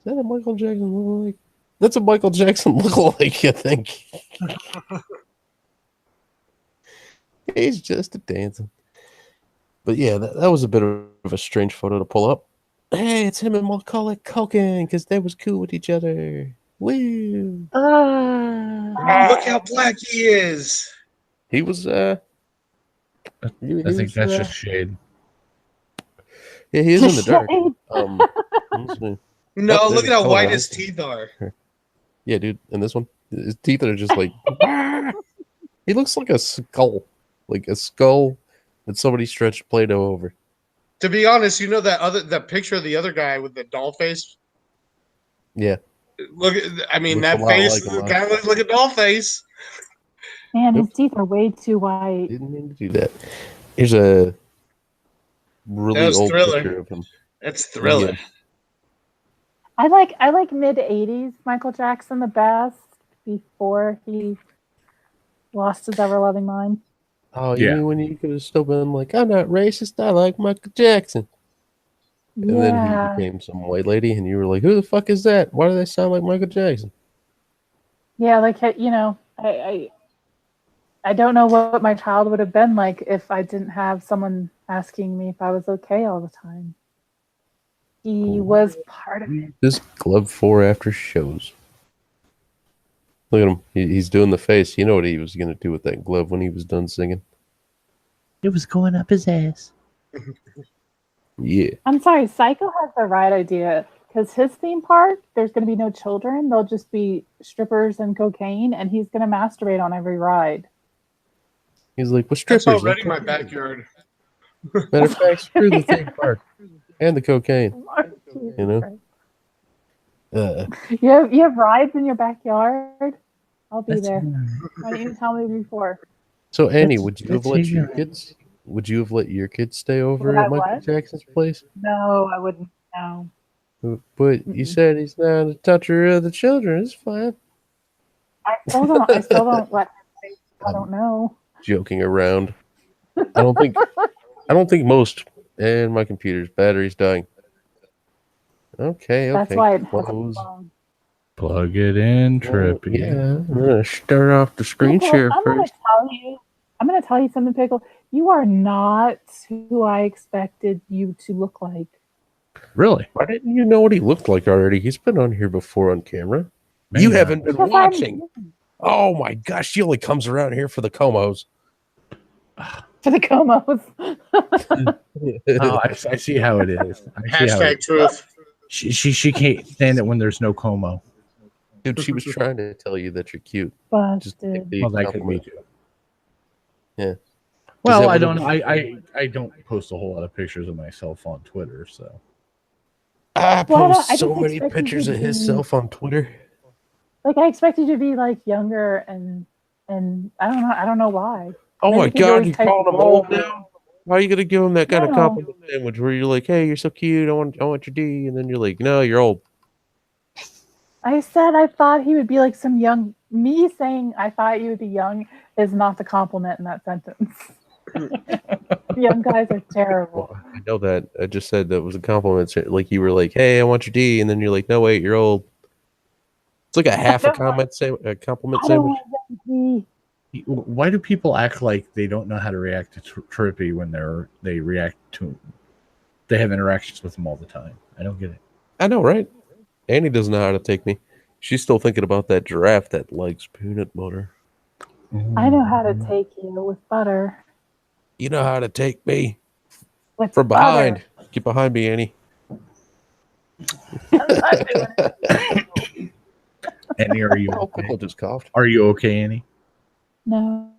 that a Michael Jackson lookalike? That's a Michael Jackson lookalike, I think. He's just a dancing. But yeah, that was a bit of a strange photo to pull up. Hey, it's him and Macaulay Culkin because they was cool with each other. Woo! Look how black he is. He was I think that's just shade. yeah, he is in the dark. Shade. Let's see. No, Oh, look there's at how color white on his this teeth are. Yeah, dude, and this one, his teeth are just like. He looks like a skull that somebody stretched Play-Doh over. To be honest, you know that picture of the other guy with the doll face? Yeah, Look, I mean, Looks a that lot face like him, huh? kind of looks like a doll face. Man, his Oops. teeth are way too white. didn't mean to do that. Here's a really That was old Thriller. picture of him. That's Thriller. Yeah. I like mid '80s Michael Jackson the best before he lost his ever loving mind. Oh, you Yeah. mean when you could have still been like, I'm not racist, I like Michael Jackson. And then he Yeah, became some white lady, and you were like, who the fuck is that? Why do they sound like Michael Jackson? yeah, like I don't know what my child would have been like if I didn't have someone asking me if I was okay all the time. He was part of it. This glove for after shows. Look at him. He's doing the face. You know what he was going to do with that glove when he was done singing? It was going up his ass. Yeah. I'm sorry, Psycho has the right idea because his theme park, there's going to be no children. They'll just be strippers and cocaine, and he's going to masturbate on every ride. He's like, well, That's strippers. already my backyard. Matter of fact, screw the theme park and the cocaine. You know? You have rides in your backyard? I'll be That's there. Why didn't you tell me before? So Annie, That's- would you have that's let your ignorant. kids? Would you have let your kids stay over Would I at Michael what? Jackson's place? No, I wouldn't. No. But you Mm-mm. said he's not a toucher of the children. It's fine. I still don't let I don't know. Joking around. I don't think most. And my computer's battery's dying. Okay. That's why it has a Close. phone. Plug it in, Trippy. Yeah, I'm gonna start off the screen Pickle, share I'm gonna first. tell you something, Pickle. You are not who I expected you to look like. Really? Why didn't you know what he looked like already? He's been on here before on camera. Man, You haven't been Because watching. Oh my gosh, she only comes around here for the comos. for the Comos. Oh, I see how it is. I see how Hashtag it, truth. She can't stand it when there's no Como. Dude, she was trying to tell you that you're cute. Just take Busted. the Well, that could be compliment. too. Yeah. Well, that I one don't of know. the- I don't post a whole lot of pictures of myself on Twitter, so I Well, post I so just many expected pictures you of to be- himself on Twitter. Like I expected you to be like younger and I don't know why. Oh Maybe my 'cause you god, always you type calling him old. old now? Why are you gonna give him that kind of No. compliment sandwich where you're like, "Hey, you're so cute. I want your D," and then you're like, "No, you're old." I said I thought he would be like some young. Me saying I thought you would be young is not the compliment in that sentence. Young guys are terrible. Well, I know that. I just said that was a compliment. Like you were like, "Hey, I want your D," and then you're like, "No, wait, you're old." It's like a half a compliment I don't sandwich. want to be. why do people act like they don't know how to react to Trippy when they react to they have interactions with him all the time? I don't get it. I know, right? Annie doesn't know how to take me. She's still thinking about that giraffe that likes peanut butter. I know how to take you with butter. You know how to take me With from butter. behind. Get behind me, Annie. I'm not doing it. Annie, are you Oh, Pickle okay? just coughed. Are you okay, Annie? No,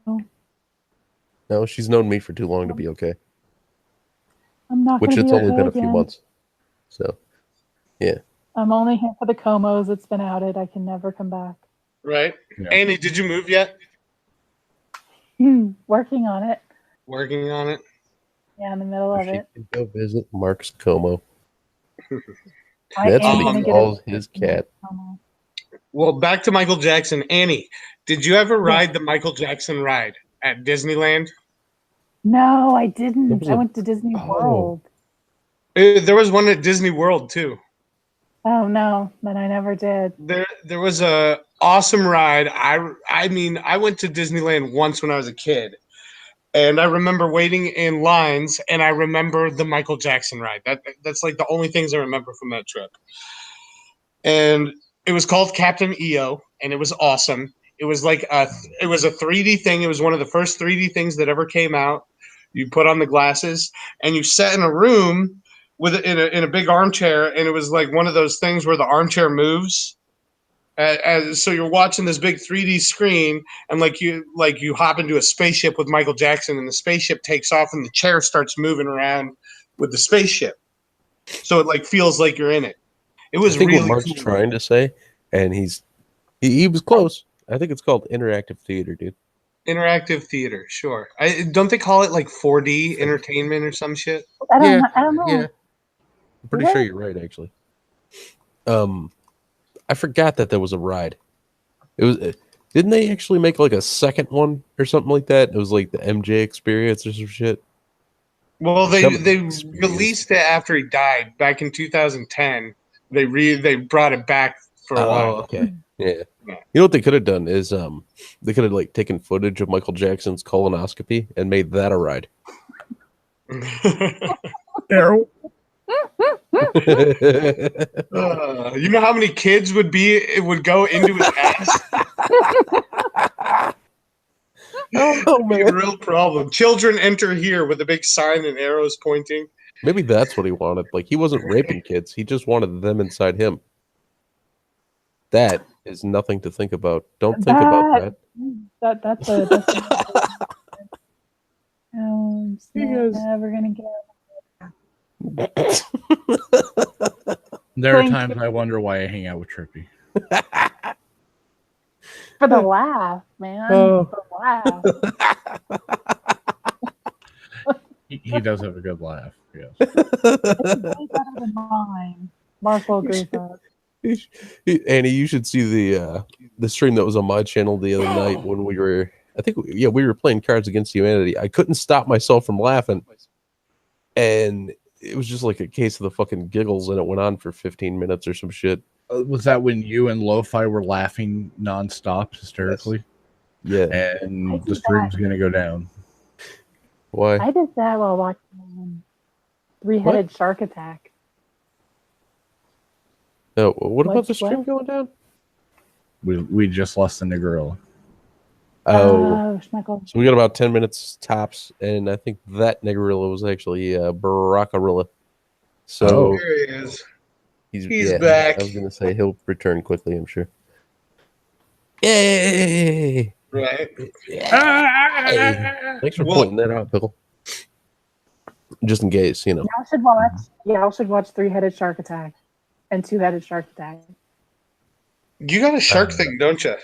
No, she's known me for too long to be okay. I'm not Which going to it's be only okay been a few again. months. So, yeah. I'm only here for the Comos. It's been outed. I can never come back. Right? Yeah. Annie, did you move yet? Working on it. Working on it. Yeah, in the middle So of she it. can go visit Mark's Como. I That's am what gonna he get calls a- his cat. Como. Well, back to Michael Jackson. Annie, did you ever Yeah. ride the Michael Jackson ride at Disneyland? No, I It didn't. was I a- went to Disney Oh. World. There was one at Disney World too. Oh no, then I never did. There was a awesome ride. I mean, I went to Disneyland once when I was a kid, and I remember waiting in lines, and I remember the Michael Jackson ride. That's like the only things I remember from that trip. And it was called Captain EO, and it was awesome. It was like it was a 3D thing. It was one of the first 3D things that ever came out. You put on the glasses, and you sat in a room with in a big armchair, and it was like one of those things where the armchair moves. So you're watching this big 3D screen, and like you hop into a spaceship with Michael Jackson, and the spaceship takes off, and the chair starts moving around with the spaceship. So it like feels like you're in it. It I was think really what Mark's cool. trying to say, and he was close. I think it's called interactive theater, dude. Interactive theater, sure. Don't they call it like 4D entertainment or some shit? I don't. Yeah, I don't know. Yeah, I'm pretty Is sure it? you're right, actually. I forgot that there was a ride. It was. Didn't they actually make like a second one or something like that? It was like the MJ experience or some shit. Well, they Experience. released it after he died back in 2010. They brought it back for a Oh, while. okay. Yeah. Yeah. You know what they could have done is they could have like taken footage of Michael Jackson's colonoscopy and made that a ride. Errol? You know how many kids would go into his ass? Oh Be a man. real problem. Children enter here with a big sign and arrows pointing. Maybe that's what he wanted. Like he wasn't raping kids. He just wanted them inside him. That is nothing to think about. Don't think about that. That's a. I'm just You guys- never gonna get. There are Thank times I wonder why I hang out with Trippy. For the laugh, man. Oh. For the laugh. He does have a good laugh. Yes. It's way better than mine. Mark will agree with that. Annie, you should see the stream that was on my channel the other night when we were. I think we were playing Cards Against Humanity. I couldn't stop myself from laughing, and it was just like a case of the fucking giggles, and it went on for 15 minutes or some shit. Was that when you and Lo-Fi were laughing nonstop hysterically? Yeah. I And did the stream's going to go down. Why? I did that while watching Three-Headed Shark Attack. No. What about the What? stream going down? We just lost the Negrilla. Oh. Schmeckle. So we got about 10 minutes tops, and I think that Negrilla was actually Barackarilla. So There he is. He's yeah, back. I was gonna say he'll return quickly. I'm sure. Yay! Right. Yay. Thanks for Well- pointing that out, Pickle. Just in case, you know. Y'all should watch. Y'all should watch Three-Headed Shark Attack and Two-Headed Shark Attack. You got a shark thing, don't you?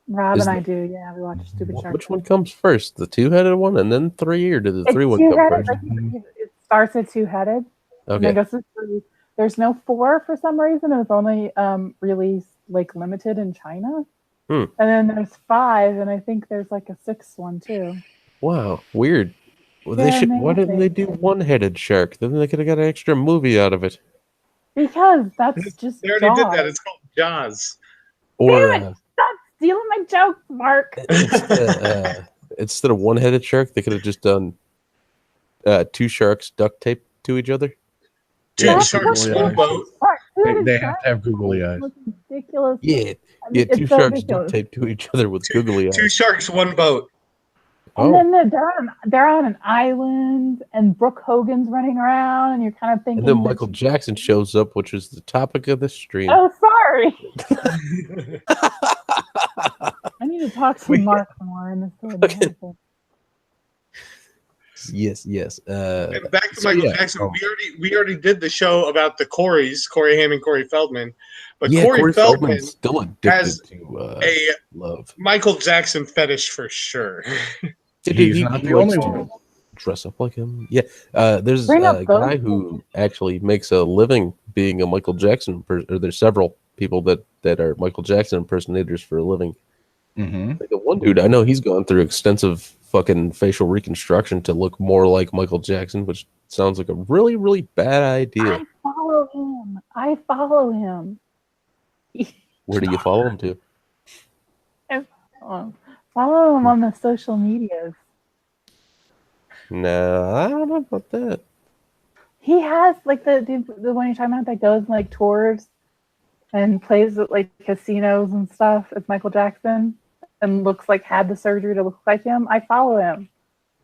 Rob Is and I the- do. Yeah, we watch Stupid Shark. Which one comes first, the two-headed one and then three, or did the It's three one come two-headed. first? Like, it starts at two-headed. And Okay. it goes to three. There's no four for some reason. It was only released like limited in China. Hmm. And then there's five, and I think there's like a sixth one too. Wow, weird. Well, Yeah, why didn't they do one-headed shark? Then they could have got an extra movie out of it. Because that's just They already did Jaws. that. It's called Jaws. Or Damn it! Stop stealing my jokes, Mark. instead of one-headed shark, they could have just done two sharks duct taped to each other. Two Yeah, sharks, googly one eyes. boat. They have to have googly eyes. Ridiculous. Yeah, I yeah, mean, two it's so sharks ridiculous. duct taped to each other with googly eyes. Two sharks, one boat. And Oh, then they're on an island, and Brooke Hogan's running around, and you're kind of thinking. and then that Michael she- Jackson shows up, which is the topic of this stream. Oh, sorry. I need to talk to Mark more in this story. Yes. And back to So, Michael yeah. Jackson. Oh. We already did the show about the Coreys, Corey Haim and Corey Feldman. But Yeah, Corey Feldman Feldman's still addicted has to a love. Michael Jackson fetish for sure. He's not the likes only to one. dress up like him. Yeah, there's Bring up a those guy who actually makes a living being a Michael Jackson. Or there's several people that are Michael Jackson impersonators for a living. Mm-hmm. Like the one dude I know, he's gone through extensive fucking facial reconstruction to look more like Michael Jackson, which sounds like a really, really bad idea. I follow him. Where do you follow him to? Follow him on the social medias. No, I don't know about that. He has like the one you're talking about that goes like tours and plays at like casinos and stuff. It's Michael Jackson and looks like had the surgery to look like him. I follow him.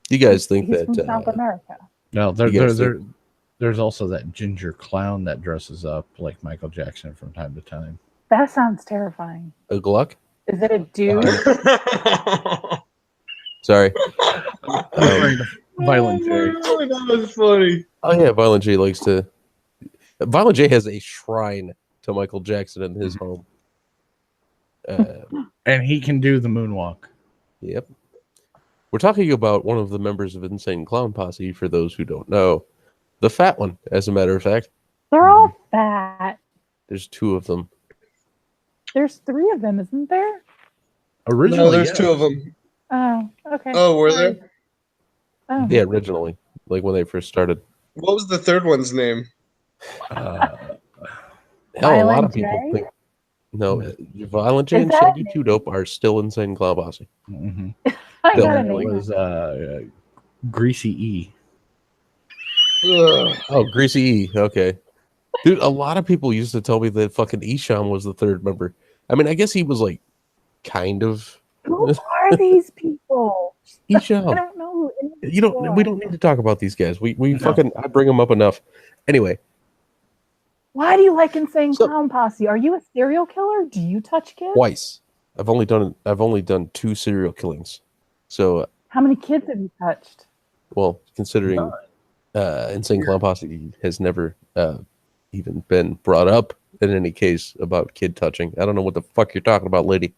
You guys think He's that from South America. No, You guys there's also that ginger clown that dresses up like Michael Jackson from time to time. That sounds terrifying. a Gluck? Is it a dude? Sorry. Violent J. Oh, that was funny. Oh yeah, Violent J likes to. Violent J has a shrine to Michael Jackson in his home. And he can do the moonwalk. Yep. We're talking about one of the members of Insane Clown Posse. For those who don't know, the fat one. As a matter of fact, They're all fat. there's two of them. There's three of them, isn't there? Originally, No, there's yes. two of them. Oh, okay. Oh, were Sorry. there? Oh. Yeah, originally, like when they first started. What was the third one's name? Hell, a lot Violent of people J? think. No, Violent J Is and that Shaggy name? Two Dope are still Insane Clown Posse. Mhm. I They'll gotta have, name It it. was Greasy E. Ugh. Oh, Greasy E. Okay. Dude, a lot of people used to tell me that fucking Esham was the third member. I mean, I guess he was like kind of Who are these people? I Esham. don't know. Who any of these You don't. people We are. don't need to talk about these guys. We No. fucking I bring them up enough. Anyway, Why do you like Insane So- Clown Posse? Are you a serial killer? Do you touch kids? twice. I've only done 2 serial killings. So, How many kids have you touched? well, considering Insane Clown Posse has never even been brought up in any case about kid touching. I don't know what the fuck you're talking about, lady.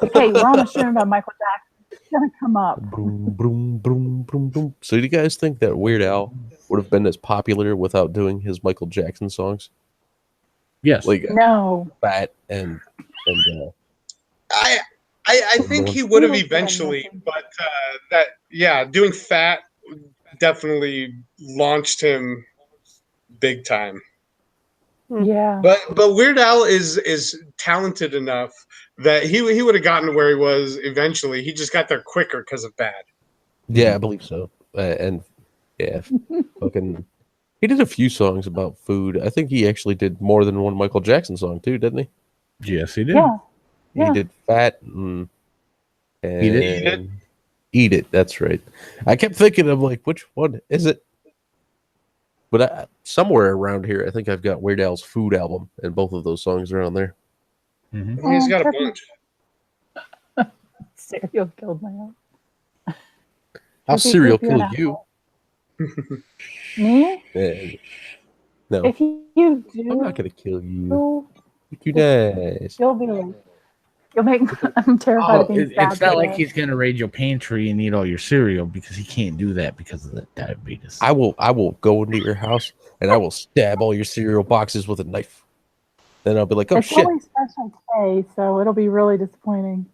Okay, we're on a stream about Michael Jackson. It's gonna come up. Broom, broom, broom, broom, broom. So, do you guys think that Weird Al would have been as popular without doing his Michael Jackson songs, Yes. like No. Fat and I think he would have eventually, but doing Fat definitely launched him big time. Yeah. But Weird Al is talented enough that he would have gotten to where he was eventually. He just got there quicker because of Bad. Yeah, I believe so. And yeah, fucking. He did a few songs about food. I think he actually did more than one Michael Jackson song too, didn't he? Yes, he did. Yeah. He Yeah. did Fat and Eat It? Eat It. That's right. I kept thinking of like, which one is it? But somewhere around here, I think I've got Weird Al's Food album, and both of those songs are on there. Mhm. He's got a Turkey bunch. cereal killed my own. I'll Turkey serial could be an kill you. Me? No, If you I'm not do, gonna kill you. You Just- nice. you'll be like, you'll make. I'm terrified Oh, of being stabbed. it's not to like death. he's gonna raid your pantry and eat all your cereal because he can't do that because of the diabetes. I will go into your house and I will stab all your cereal boxes with a knife. Then I'll be like, oh It's shit. only Special K, so it'll be really disappointing.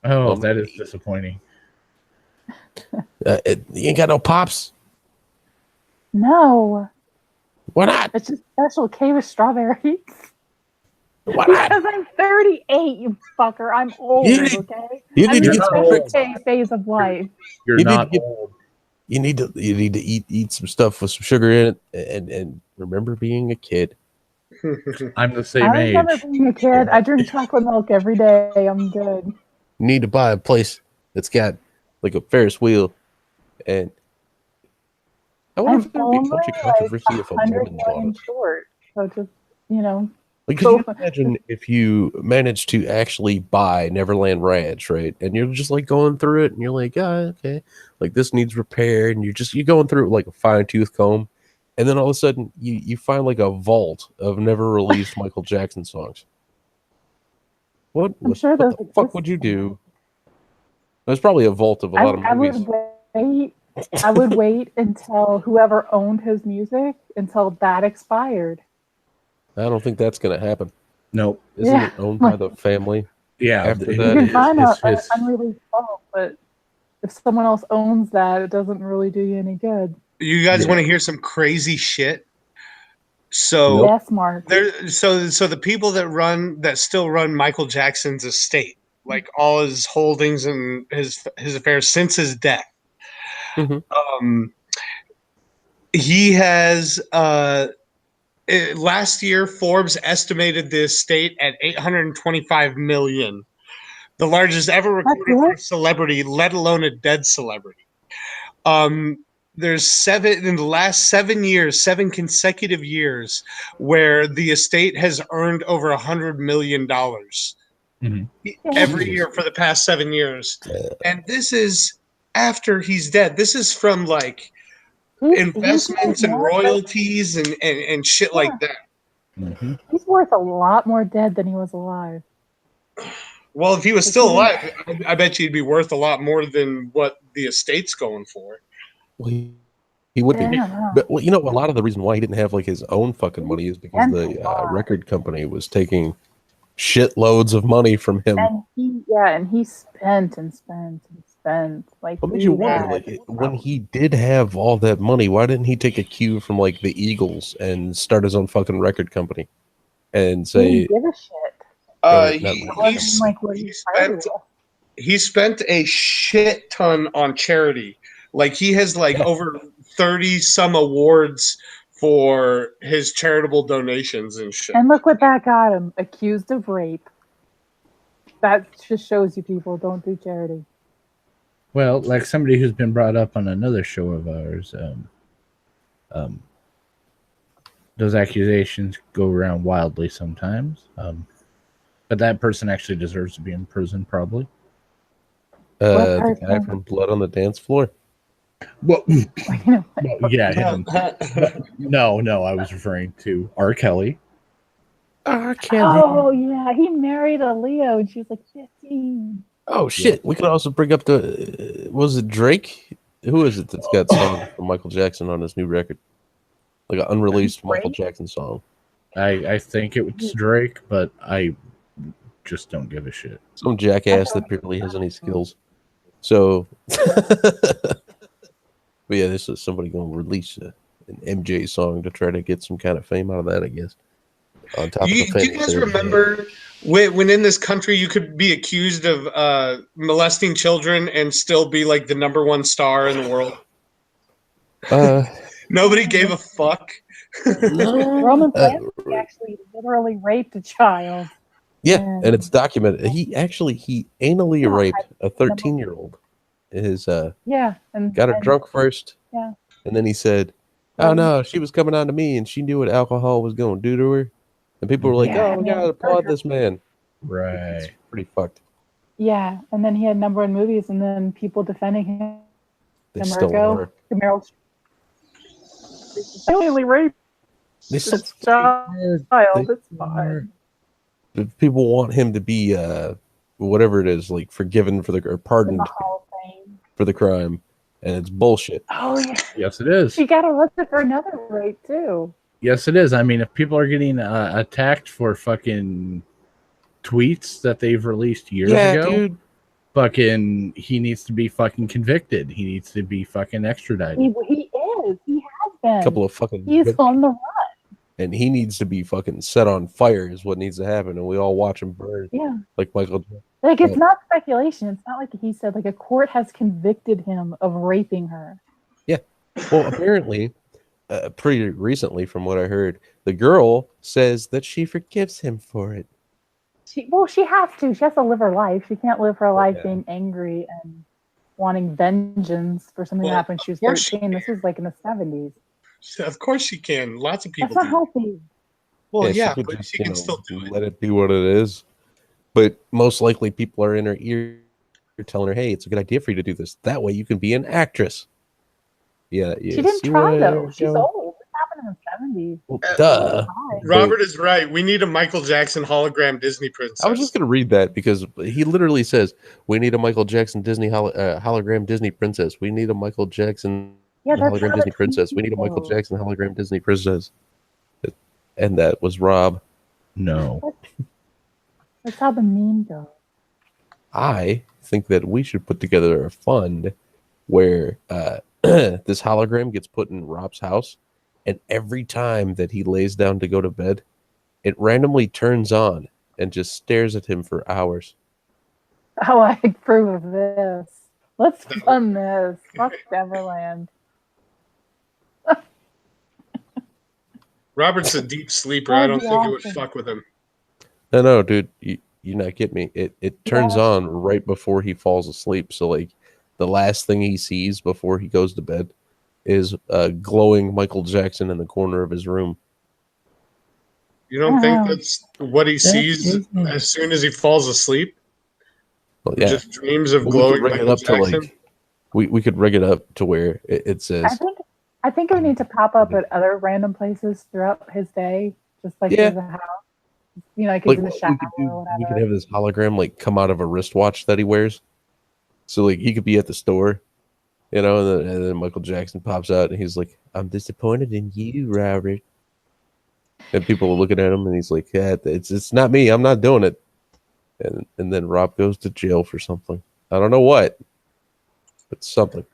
Oh, that is disappointing. You ain't got no pops? No, Why not? it's just Special K with strawberries. Why not? Because I'm 38, you fucker. I'm old, You need- okay? You I'm need in to the get some Special tricks. K phase of life. You're You need not to get- old. You need to eat some stuff with some sugar in it and remember being a kid. I'm the I same age. remember being a kid. I drink chocolate milk every day. I'm good. You need to buy a place that's got like a Ferris wheel, and I wonder I'm if there would be a only bunch of like controversy if a 100 woman bought million it. short. So just, Like, could you imagine if you managed to actually buy Neverland Ranch, right? And you're just like going through it, and you're like, oh, okay, like this needs repaired, and you're going through it like a fine tooth comb, and then all of a sudden you find like a vault of never released Michael Jackson songs. What sure what those the fuck exist would you do? There's probably a vault of a lot of I movies. would wait. I would wait until whoever owned his music until that expired. I don't think that's going to happen. Nope. Isn't Yeah. it owned by the family? Yeah. After it- that, You it can find his- an his- unreleased vault, but if someone else owns that, it doesn't really do you any good. You guys Yeah. want to hear some crazy shit? So Nope. Yes, Mark. so the people that still run Michael Jackson's estate, like all his holdings and his affairs since his death. Mhm. He has last year Forbes estimated the estate at 825 million, the largest ever recorded for a celebrity, let alone a dead celebrity. There's in the last 7 years, 7 consecutive years, where the estate has earned over $100 million Mhm. every year for the past 7 years. And this is after he's dead. This is from like investments and royalties and shit like that. Mhm. He's worth a lot more dead than he was alive. Well, if he was still alive, I bet you he'd be worth a lot more than what the estate's going for. Well, he would Yeah, I be. don't know. But well, a lot of the reason why he didn't have like his own fucking money is because the record company was taking shitloads of money from him. And he spent and spent and spent. Like, What made you wonder, when he did have all that money, why didn't he take a cue from like the Eagles and start his own fucking record company and say, he didn't give a shit. He spent a shit ton on charity. Like he has like over 30 some awards for his charitable donations and shit. And look what that got him, accused of rape. That just shows you people don't do charity. Well, like somebody who's been brought up on another show of ours, those accusations go around wildly sometimes. But that person actually deserves to be in prison, probably. the guy from Blood on the Dance Floor? Well, yeah, him. No, I was referring to R. Kelly. R. Kelly. Oh yeah, he married a Leo and she was like 15. Oh shit! We could also bring up was it Drake? Who is it that's got songs from Michael Jackson on his new record? Like an unreleased Michael Jackson song. I think it was Drake, but I just don't give a shit. Some jackass that barely has any skills. So, but yeah, this is somebody going to release an MJ song to try to get some kind of fame out of that, I guess. On top of the fame. Do you guys remember when in this country you could be accused of molesting children and still be like the #1 star in the world? Nobody gave a fuck. Roman Polanski actually literally raped a child. Yeah, and it's documented. He anally raped a 13-year-old. And and got her drunk first. Yeah. And then he said, oh no, she was coming on to me and she knew what alcohol was going to do to her. And people were like, Yeah, oh, we gotta applaud this man. It's Right. pretty fucked. Yeah, and then he had number one movies, and then people defending him. They still are. Meryl only raped They still, this child. It's fine. if people want him to be whatever it is, like forgiven for or In pardoned the Hall of Fame. for the crime, and it's bullshit. Oh yeah, Yes, it is. she got arrested for another rape too. Yes, it is. I mean, if people are getting attacked for fucking tweets that they've released years ago, dude. fucking, he needs to be fucking convicted. He needs to be fucking extradited. He is. He has been. A couple of fucking. He's on the run. And he needs to be fucking set on fire is what needs to happen, and we all watch him burn. Yeah. Like Michael Jackson. Like, it's not speculation. It's not like he said, like, a court has convicted him of raping her. Yeah. Well, apparently, pretty recently, from what I heard, the girl says that she forgives him for it. She has to. She has to live her life. She can't live her life being angry and wanting vengeance for something that happened when she was 13. This was like in the 70s. Of course she can. Lots of people That's not do. healthy. Well, she yeah, could but just, she can still do it. let it be what it is. But most likely, people are in her ear telling her, "Hey, it's a good idea for you to do this. That way, you can be an actress." Yeah, She didn't try though. She's old. This happened in the 70s. Well, duh. Robert is right. We need a Michael Jackson hologram Disney princess. I was just gonna read that because he literally says, "We need a Michael Jackson Disney hologram Disney princess. We need a Michael Jackson hologram Disney princess. We need a Michael Jackson hologram Disney princess." And that was Rob. No. That's how the meme goes. I think that we should put together a fund where this hologram gets put in Rob's house, and every time that he lays down to go to bed, it randomly turns on and just stares at him for hours. Oh, I approve of this. Let's fund this. Fuck Neverland. Robert's a deep sleeper. I don't think it would fuck with him. No, dude, you're not getting me. It turns on right before he falls asleep. So, like, the last thing he sees before he goes to bed is glowing Michael Jackson in the corner of his room. You don't think that's what he sees as soon as he falls asleep? Well, yeah. Just dreams of glowing Michael Jackson? We could rig it up to where it says... I think it would need to pop up at other random places throughout his day, just like his house. You know, like he's in the shower or whatever. We could have this hologram like come out of a wristwatch that he wears. So like he could be at the store, you know, and then Michael Jackson pops out and he's like, "I'm disappointed in you, Robert." And people are looking at him and he's like, "Yeah, it's not me. I'm not doing it." And then Rob goes to jail for something. I don't know what, but something.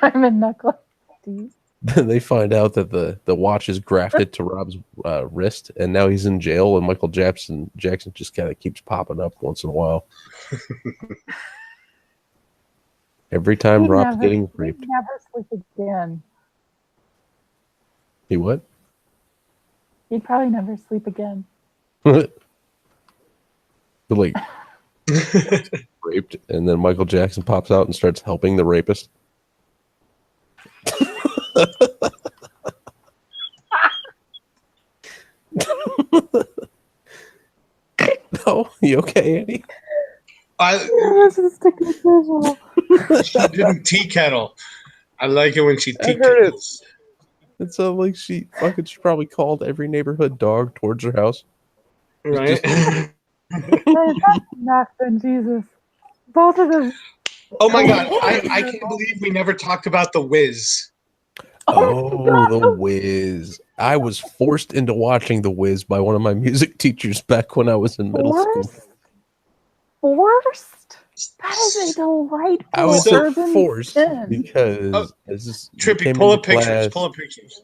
I'm in knuckle deep. Then they find out that the watch is grafted to Rob's wrist, and now he's in jail. And Michael Jackson just kind of keeps popping up once in a while. Every time Rob's getting raped. He'd never sleep again. He what? He'd probably never sleep again. But like raped, and then Michael Jackson pops out and starts helping the rapist. No, you okay, Andy? She didn't tea kettle. I like it when she tea heard kettles. It sounds like she probably called every neighborhood dog towards her house. Right? Nothing, Jesus. Both of them. Oh my god, I can't believe we never talked about The Wiz. Oh, The Wiz. I was forced into watching The Wiz by one of my music teachers back when I was in middle school. Forced? That is a delightful I was urban forced spin. because Trippy, pull up pictures. Pull up pictures.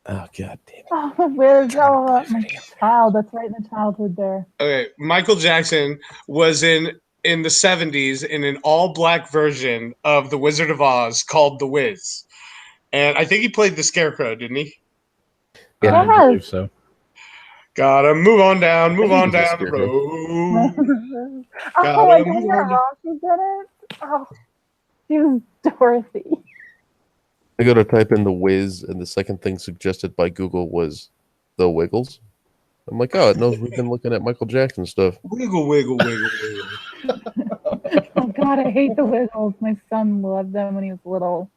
Oh god damn it. Oh, The Wiz. Oh, my child. That's right in the childhood there. Okay, Michael Jackson was in the 70s in an all-black version of The Wizard of Oz called The Wiz. And I think he played the Scarecrow, didn't he? Yeah, I believe so. Gotta move on down the road. Oh my god, yeah, Ross was in it. Oh. She was Dorothy. I go to type in the Wiz, and the second thing suggested by Google was the Wiggles. I'm like, oh, it knows we've been looking at Michael Jackson stuff. Wiggle, wiggle, wiggle, wiggle. Oh God, I hate the Wiggles. My son loved them when he was little.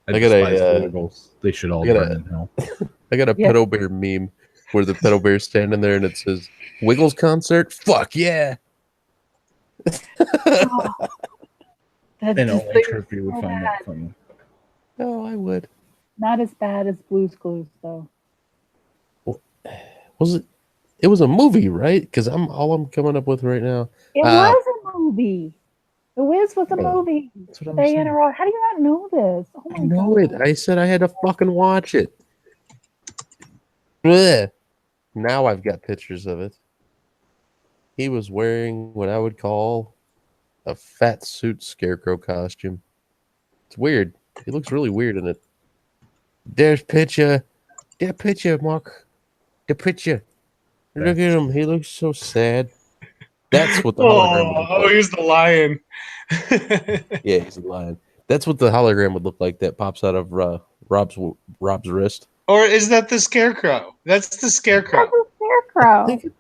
I I got a, despise the Wiggles. They should all I got burn a- in hell. I got a Yeah. pedo bear meme where the pedo bear's standing there and it says, Wiggles concert? Fuck yeah. Oh, that's And just only like Trippy would so find bad. that funny. Oh, I would. Not as bad as Blue's Clues, though. Was it? It was a movie, right? Because all I'm coming up with right now. It was a movie. The Wiz was a Yeah, movie. That's what I'm They saying. interrupt. How do you not know this? Oh my I know God. it. I said I had to fucking watch it. Blech. Now I've got pictures of it. He was wearing what I would call a fat suit scarecrow costume. It's weird. He looks really weird in it. There's picture. That picture, Mark. The picture. Look at him. He looks so sad. That's what the hologram would look Oh, like. here's the lion. Yeah, he's a lion. That's what the hologram would look like that pops out of Rob's wrist. Or is that the scarecrow? That's the scarecrow. That's a scarecrow. think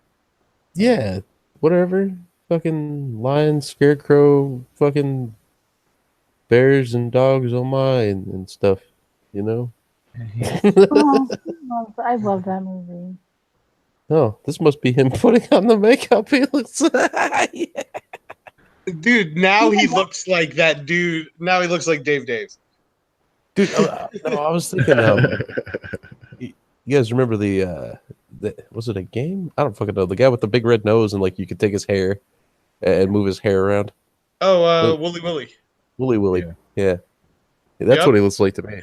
Yeah, whatever. Fucking lion, scarecrow, fucking bears and dogs, oh my, and stuff, you know? Oh, I love that movie. Oh, this must be him putting on the makeup. He looks. Yeah. Dude, now he looks like that dude. Now he looks like Dave Daves. Dude, no, I was thinking, you guys remember the was it a game? I don't fucking know. The guy with the big red nose and like you could take his hair and move his hair around. Oh, Wooly Willy. Wooly Willy. Yeah. Yeah. That's Yep. what he looks like to me.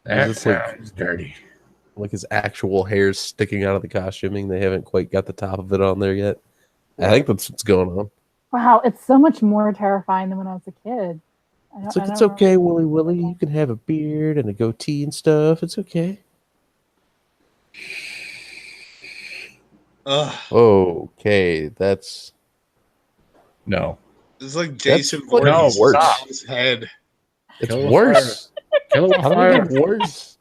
That It's like- sounds dirty. Like his actual hair's sticking out of the costuming. They haven't quite got the top of it on there yet. I think that's what's going on. Wow, it's so much more terrifying than when I was a kid. It's like, it's okay, Wooly Willy. You can have a beard and a goatee and stuff. It's okay. Ugh, Okay, that's No. it's like Jason fucking Voorhees worse. on his head. it's Kill a worse. Kill it with How did fire. it get worse?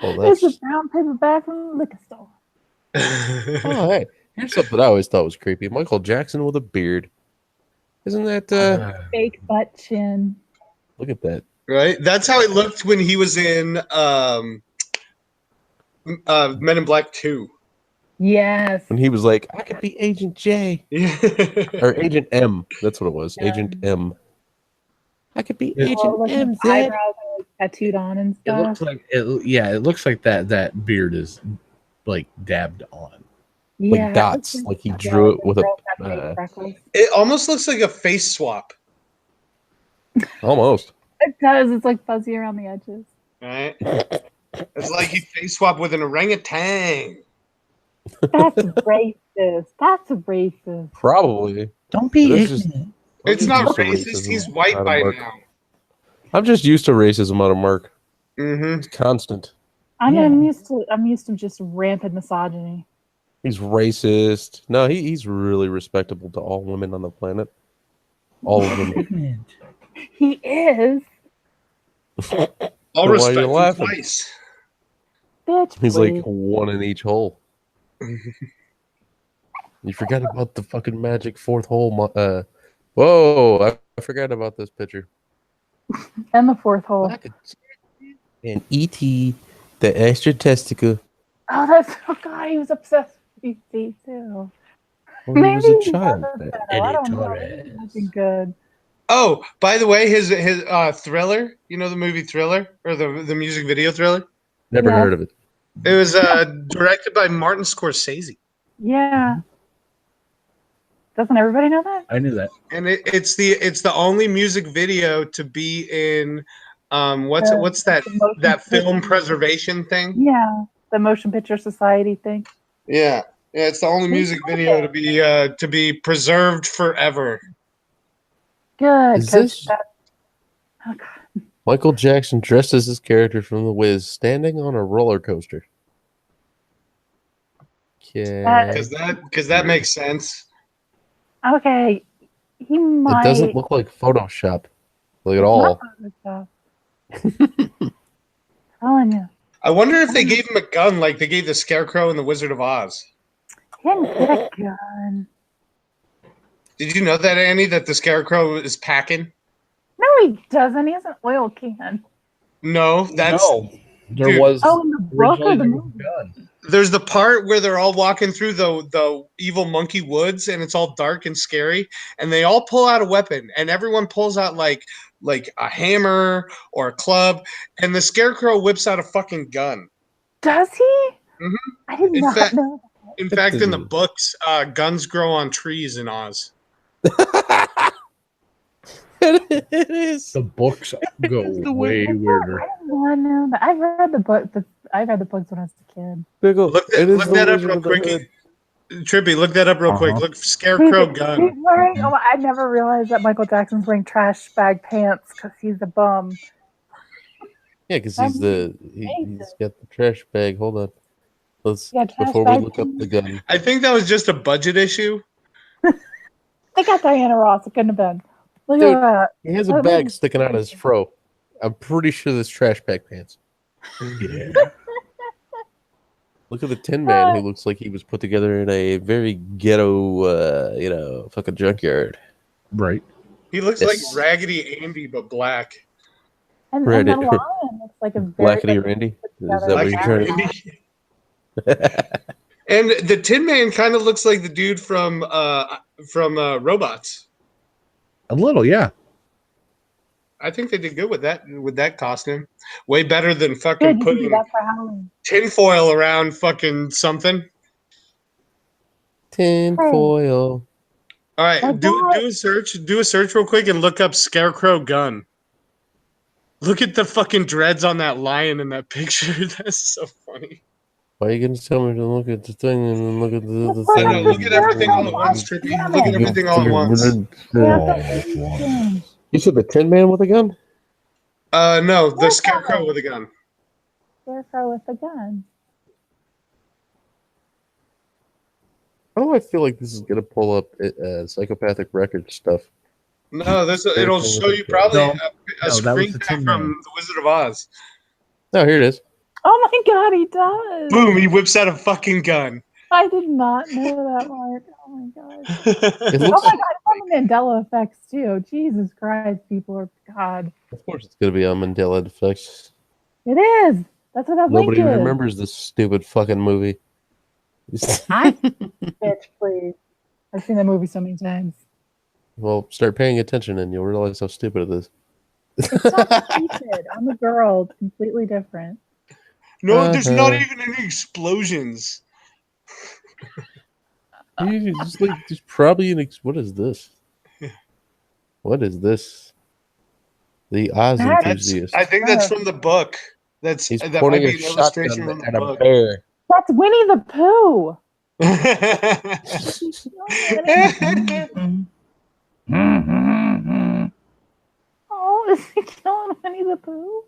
Well, It's a that's brown paper bag from the liquor store. oh hey. Here's something I always thought was creepy. Michael Jackson with a beard. Isn't that Fake butt chin. look at that. Right? That's how it looked when he was in Men in Black 2. Yes. When he was like, I could be Agent J. Or Agent M. That's what it was. Agent M. I could be It- Agent Oh, like M. his Zed. eyebrows are like tattooed on and It stuff. looks like it. Yeah, it looks like that beard is like dabbed on. Like dots. it's Like he yeah, drew it the with a girls have fake freckles. It almost looks like a face swap. almost. It does. It's like fuzzy around the edges. Right? It's like he face swapped with an orangutan. That's racist. That's racist. Probably. Don't be This is- ignorant. It's I'm not just used to racist. racism He's white out of by Mark. now. I'm just used to racism out of Mark. Mm-hmm. It's constant. I'm Yeah. I'm used to just rampant misogyny. He's racist. No, he's really respectable to all women on the planet. All of them. Ignorant. He is. All So why are respect you him laughing? twice. Bitch, He's please. like one in each hole. You forgot about the fucking magic fourth hole. Whoa! I forgot about this picture. And the fourth hole. And E.T. the extra testicle. Oh, that's oh god, he was obsessed with ET too. Well, he was Maybe a child. wasn't that. I don't know. Torres. Maybe nothing good. Oh, by the way, his Thriller. You know the movie Thriller or the music video Thriller. Never Yeah. heard of it. It was directed by Martin Scorsese, Yeah. Doesn't everybody know that? I knew that. and it's the only music video to be in what's that The motion film picture- preservation thing? Yeah, the Motion Picture Society thing. Yeah, it's the only music video to be preserved forever. Good. Is 'cause this- that- oh, God. Michael Jackson dressed as his character from The Wiz, standing on a roller coaster. Okay. Because that makes sense. Okay, He might. It doesn't look like Photoshop, like at It's all. not Photoshop. Telling you. I wonder if they gave him a gun like they gave the Scarecrow in the Wizard of Oz. He didn't get a gun. Did you know that, Annie, that the Scarecrow is packing? No, he doesn't. He has an oil can. No, that's No, there dude. was. Oh, in the book or originally the there was a movie? gun. There's the part where they're all walking through the evil monkey woods and it's all dark and scary, and they all pull out a weapon, and everyone pulls out like a hammer or a club, and the Scarecrow whips out a fucking gun. Does he? Mhm. I did In not fact- know. In fact, in the didn't- books, guns grow on trees in Oz. It is. The books go the way I weirder. did not know that. I read the book. I read the books when I was a kid. Pickle. Look It is look the that up Wizard real of the quick. Hood. Trippy, look that up real quick. Uh-huh. Look, Scarecrow He's gun. wearing. Oh, I never realized that Michael Jackson's wearing trash bag pants because he's a bum. Yeah, because That he's amazing. got the trash bag. Hold on. Let's Yeah, trash before we bag look up the gun. I think that was just a budget issue. They got Diana Ross. It couldn't have been. Look Dude. at that. He has a Oh, bag look. sticking out of his fro. I'm pretty sure that's trash bag pants. Yeah. Look at the Tin Man, who looks like he was put together in a very ghetto, fucking junkyard. Right. He looks Yes. like Raggedy Andy but black. And Reddit. the lion looks like a very Blackity like, Randy. Is together that what Black you're trying to Andy. And the Tin Man kind of looks like the dude from Robots. A little, yeah. I think they did good with that costume. Way better than good. fucking You can do putting that for Halloween. tinfoil around fucking something. Tin foil. All right, My do God. a search. Do a search real quick and look up Scarecrow gun. Look at the fucking dreads on that lion in that picture. That's so funny. Why are you going to tell me to look at the thing and then look at the other Look thing? No, look at everything all at once, Trippy. Damn Look at it. everything all at once. Yeah, Oh, that's that's one. amazing. You said the Tin Man with a gun? No, the Scarecrow. Scarecrow with a gun. Scarecrow with the gun. Oh, I feel like this is going to pull up psychopathic record stuff. No, it'll show you probably No, a no, that was screenshot the Tin from Man. The Wizard of Oz. Oh, here it is. Oh my God, he does. Boom! He whips out a fucking gun. I did not know that, Mark. Oh my gosh. It Oh looks my God, it's on the Mandela effects too. Jesus Christ, people are God. Of course, it's going to be on Mandela effects. It is. That's what that Nobody link is. remembers this stupid fucking movie. Bitch, please. I've seen that movie so many times. Well, start paying attention and you'll realize how stupid it is. It's not stupid. I'm a girl, completely different. No, there's not Uh-huh. even any explosions. There's probably what is this? What is this? The Oz That's- enthusiast. I think that's from the book. He's That might pointing be a an illustration shotgun from at the a book. bear. That's Winnie the Pooh. Oh, is he killing Winnie the Pooh?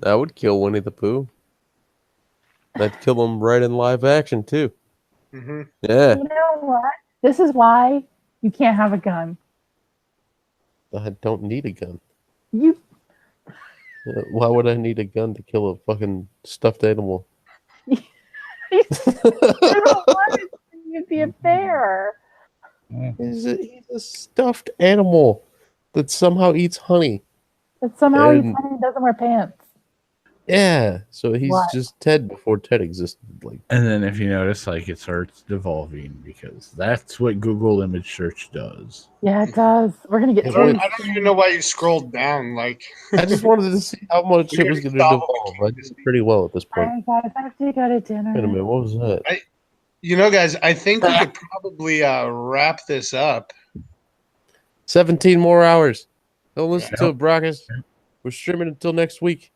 I would kill Winnie the Pooh. I'd kill him right in live action too. Mhm. Yeah, You know what? This is why you can't have a gun. I don't need a gun. You Why would I need a gun to kill a fucking stuffed animal? you don't want it to be a bear. He's a stuffed animal that somehow eats honey. But somehow And- he doesn't wear pants. Yeah, so he's What? just Ted before Ted existed. Like, And then if you notice, like it starts devolving because that's what Google image search does. Yeah, it does. We're gonna get I I don't, to I don't even know why you scrolled down. Like, I just wanted to see how much We it was already going to saw what devolve. we I did pretty well at this All point. right, guys, I have to go to dinner. Wait a minute, what was that? you know, guys, I think we could probably wrap this up. 17 more hours. Don't listen to Yeah. it, Brockus. We're streaming until next week.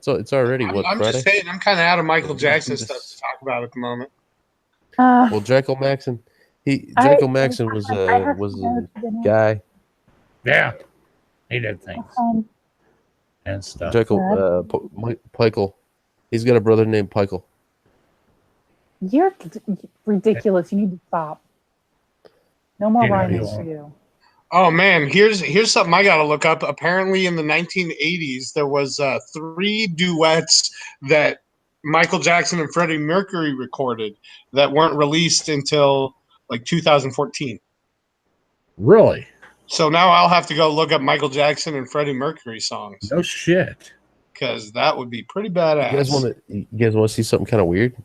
So it's already I'm Friday? just saying, I'm kind of out of Michael Jackson Just- stuff to talk about at the moment. Well, Jekyll Maxon. Jekyll Maxon was I have was to go a to dinner. guy. Yeah, he did things Um, and stuff. Jekyll Pikel. He's got a brother named Pikel. you're ridiculous. You need to stop. No more Yeah, whining you for are. you. Oh man, here's something I gotta look up. Apparently, in the 1980s, there was 3 duets that Michael Jackson and Freddie Mercury recorded that weren't released until like 2014. Really? So now I'll have to go look up Michael Jackson and Freddie Mercury songs No shit. because that would be pretty You guys badass. want to see something kind of weird?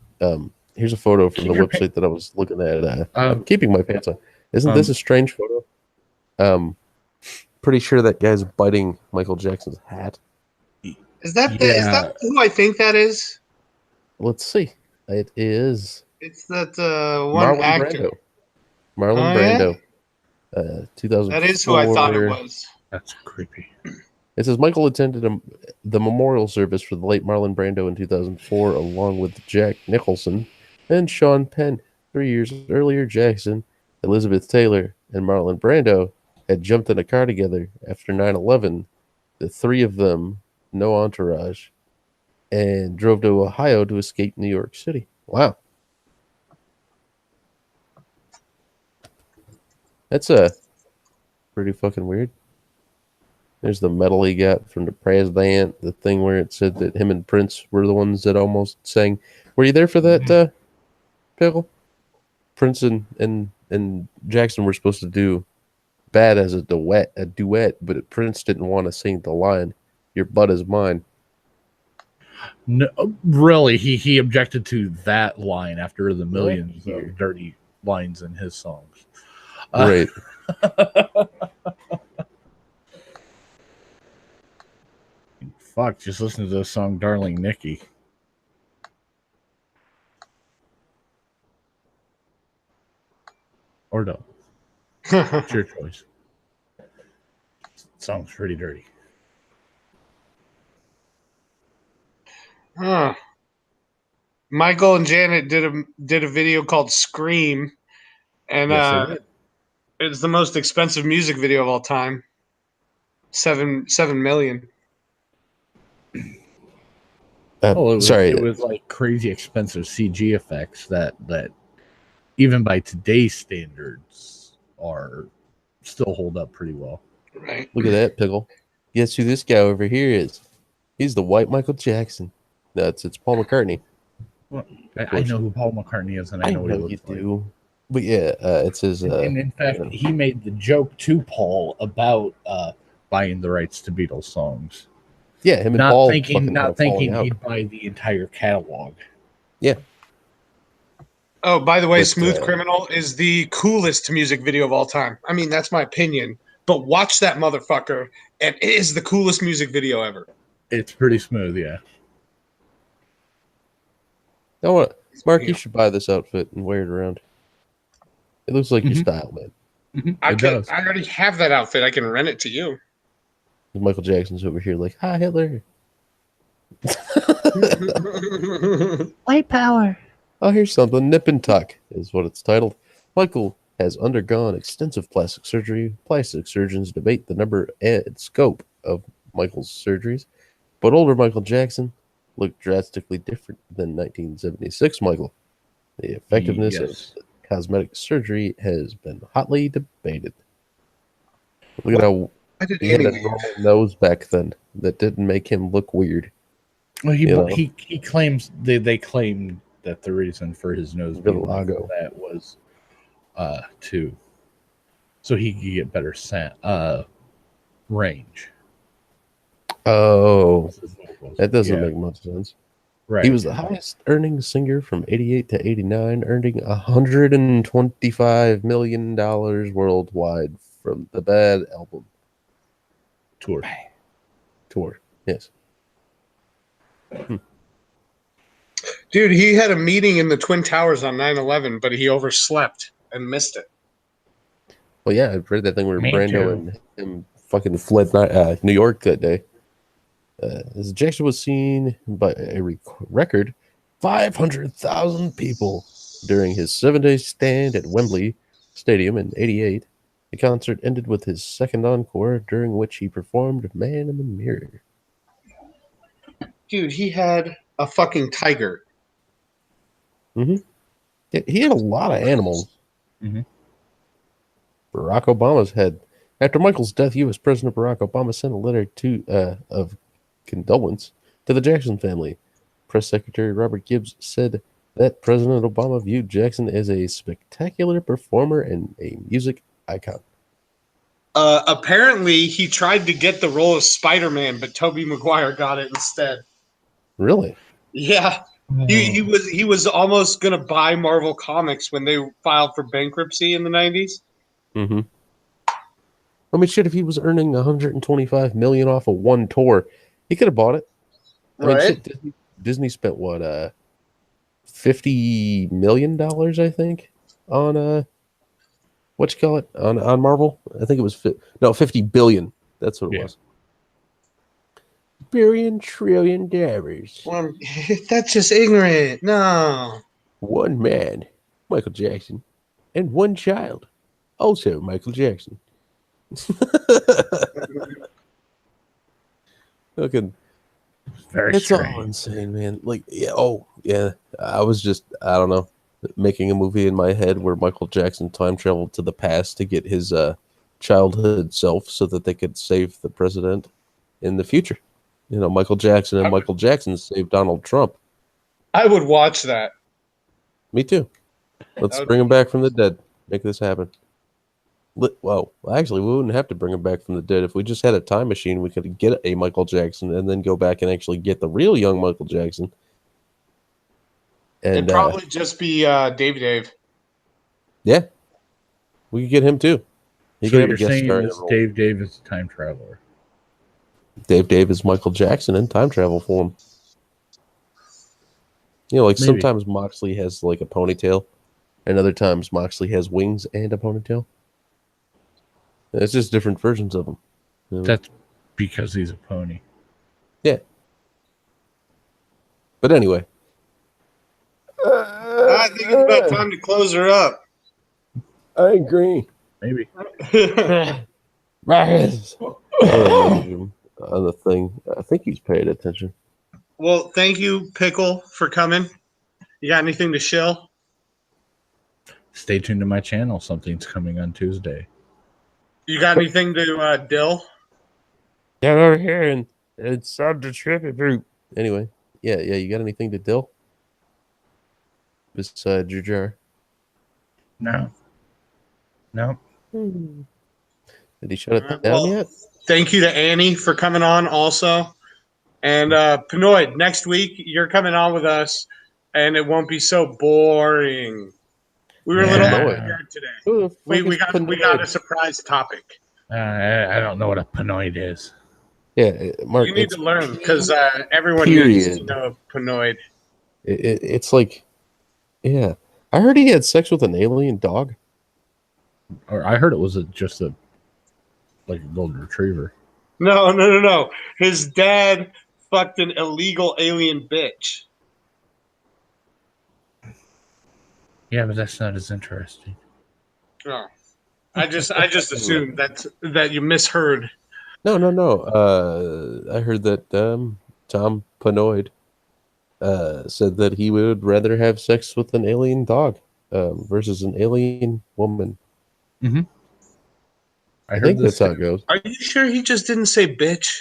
Here's a photo from Keep the your website that I was looking at. I'm Um, keeping my pants on. Isn't this a strange photo? Pretty sure that guy's biting Michael Jackson's hat. Is that Yeah. who I think that is? Let's see. It is It's that one Marlon actor. Brando. Marlon Oh, yeah? Brando. That is who I thought it 2004. was. That's creepy. It says Michael attended the memorial service for the late Marlon Brando in 2004, along with Jack Nicholson and Sean Penn. 3 years earlier, Jackson, Elizabeth Taylor, and Marlon Brando had jumped in a car together after 9/11. The three of them, no entourage, and drove to Ohio to escape New York City. Wow. That's pretty fucking weird. There's the medal he got from the president, the thing where it said that him and Prince were the ones that almost sang. Were you there for that, Pickle? Prince and Jackson were supposed to do Bad as a duet, but Prince didn't want to sing the line, "Your butt is mine." No, really, he objected to that line after the millions here. of dirty lines in his songs. Right. Fuck, just listen to the song "Darling Nikki." Or don't. It's your choice. Song's pretty dirty. Huh. Michael and Janet did a video called "Scream," and Yes, they did. it's the most expensive music video of all time. 7 million. Oh, Sorry. it was like crazy expensive CG effects that even by today's standards are still hold up pretty well. Right. Look at that, Pickle. Guess who this guy over here is? He's the white Michael Jackson. No, it's Paul McCartney. Well, I know who Paul McCartney is, and I know what he you looks like. do. But yeah, it's his. And in fact, he made the joke to Paul about buying the rights to Beatles songs. Yeah, him and Not Paul thinking falling out. he'd buy the entire catalog. Yeah. Oh, by the way, But, "Smooth Criminal" is the coolest music video of all time. I mean, that's my opinion. But watch that motherfucker, and it is the coolest music video ever. It's pretty smooth, yeah. You know what, Mark? You should buy this outfit and wear it around. It looks like your style, man. I It does. already have that outfit. I can rent it to you. Michael Jackson's over here, like, "Hi, Hitler." White power. Oh, here's something. Nip and Tuck is what it's titled. Michael has undergone extensive plastic surgery. Plastic surgeons debate the number and scope of Michael's surgeries, but older Michael Jackson looked drastically different than 1976 Michael. The effectiveness Yes. of cosmetic surgery has been hotly debated. Look at how I did he had a anyway. normal nose back then that didn't make him look weird. Well, You know? he claims they claimed that the reason for his nose being like Vitiligo. that was so he could get better range. Oh, with his vocals. that doesn't Yeah, make much sense. right. He was the highest earning singer from 88 to 89, earning $125 million worldwide from the Bad album tour. tour. Yes. Dude, he had a meeting in the Twin Towers on 9/11, but he overslept and missed it. Well, yeah, I've read that thing where Me Brando too. and him fucking fled New York that day. His ejection was seen by a record 500,000 people during his 7-day stand at Wembley Stadium in 88. The concert ended with his second encore, during which he performed Man in the Mirror. Dude, he had a fucking tiger. Yeah, he had a lot of animals. Mhm. Barack Obama's head. After Michael's death, U.S. President Barack Obama sent a letter of condolence to the Jackson family. Press Secretary Robert Gibbs said that President Obama viewed Jackson as a spectacular performer and a music icon. Apparently, he tried to get the role of Spider-Man, but Tobey Maguire got it instead. Really? Yeah, he was almost gonna buy Marvel Comics when they filed for bankruptcy in the 90s. Mm-hmm. I mean, shit, if he was earning $125 million off of one tour, he could have bought it. I mean, Right. shit, Disney spent what, $50 million, I think, on what you call it, on Marvel. I think it was 50 billion. That's what it was. $1 trillion. Well, that's just ignorant. No. One man, Michael Jackson, and one child, also Michael Jackson. Looking, Very it's strange. all insane, man. Like, yeah. I was just, I don't know, making a movie in my head where Michael Jackson time traveled to the past to get his childhood self so that they could save the president in the future. You know, Michael Jackson and Michael Jackson saved Donald Trump. I would watch that. Me too. Let's bring him back from the dead. Make this happen. Well, actually, we wouldn't have to bring him back from the dead. If we just had a time machine, we could get a Michael Jackson and then go back and actually get the real young Michael Jackson. And It'd probably just be Dave. Yeah, we could get him too. He So could have a you're guest saying starring this role. Dave is a time traveler. Dave is Michael Jackson in time travel form. You know, like Maybe. sometimes Moxley has like a ponytail, and other times Moxley has wings and a ponytail. It's just different versions of him. You know? That's because he's a pony. Yeah. But anyway. I think it's about time to close her up. I agree. Maybe. On the thing. I think he's paying attention. Well, thank you, Pickle, for coming. You got anything to shill? Stay tuned to my channel. Something's coming on Tuesday. You got anything to Dill? Get over here and sub the trippy group. Anyway, yeah. You got anything to Dill? Besides your jar? No. Did he shut it down Well, yet? Thank you to Annie for coming on also. And Pinoid, next week you're coming on with us, and it won't be so boring. We were a little Yeah. scared today. Who the fuck We is got Pinoid? a surprise topic. I don't know what a panoid is. Yeah, Mark. You need it's to learn because everyone period. needs to know Pinoid. It's like, yeah. I heard he had sex with an alien dog. Or I heard it was just a golden retriever. No. His dad fucked an illegal alien bitch. Yeah, but that's not as interesting. Oh. I just assumed that you misheard. No. I heard that Tom Pinoid said that he would rather have sex with an alien dog versus an alien woman. Mm-hmm. I think that's how it goes. Are you sure he just didn't say bitch?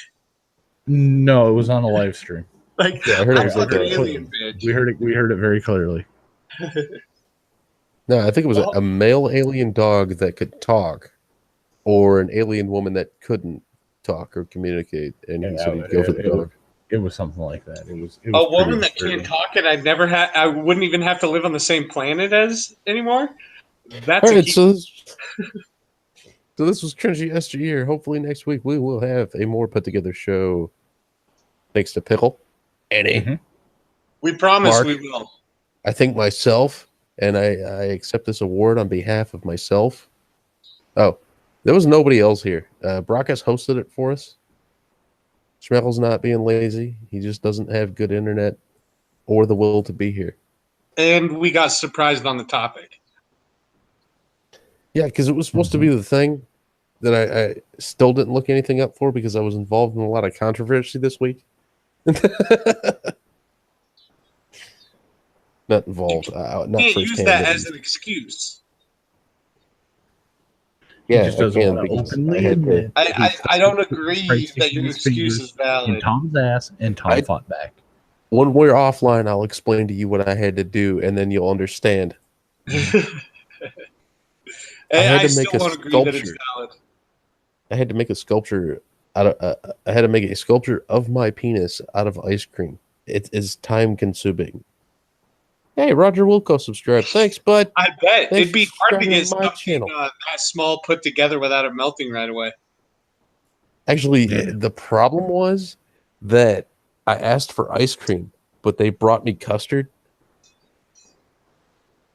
No, it was on a live stream. Like, Yeah, I heard it was like an a- alien bitch. We heard it very clearly. No, I think it was a male alien dog that could talk, or an alien woman that couldn't talk or communicate, and he said he'd go for the dog. It was something like that. It was A woman pretty that disturbing. can't talk and I wouldn't even have to live on the same planet as anymore. That's All a right, key. so this was Cringe Yesteryear. Hopefully next week we will have a more put together show. Thanks to Pickle, Annie. Mhm. We promise Mark. we will. I think myself, and I accept this award on behalf of myself. Oh, there was nobody else here. Brock has hosted it for us. Schmeckle's not being lazy. He just doesn't have good internet or the will to be here. And we got surprised on the topic. Yeah, because it was supposed to be the thing that I still didn't look anything up for because I was involved in a lot of controversy this week. Not involved. Not Can't use firsthand. that as an excuse. Yeah, just doesn't I can want to because openly I had to admit that I don't tried agree that sticking your his excuse fingers is in valid. Tom's ass, and Tom fought back. when we're offline, I'll explain to you what I had to do, and then you'll understand. I had I to still make a won't agree that it's sculpture. valid. I had to make a sculpture out of. I had to make a sculpture of my penis out of ice cream. It is time consuming. Hey, Roger Wilco subscribed. Thanks, bud. I bet Thanks it'd be for hard to get subscribing to my something channel. that small put together without it melting right away. Actually, Yeah. the problem was that I asked for ice cream, but they brought me custard,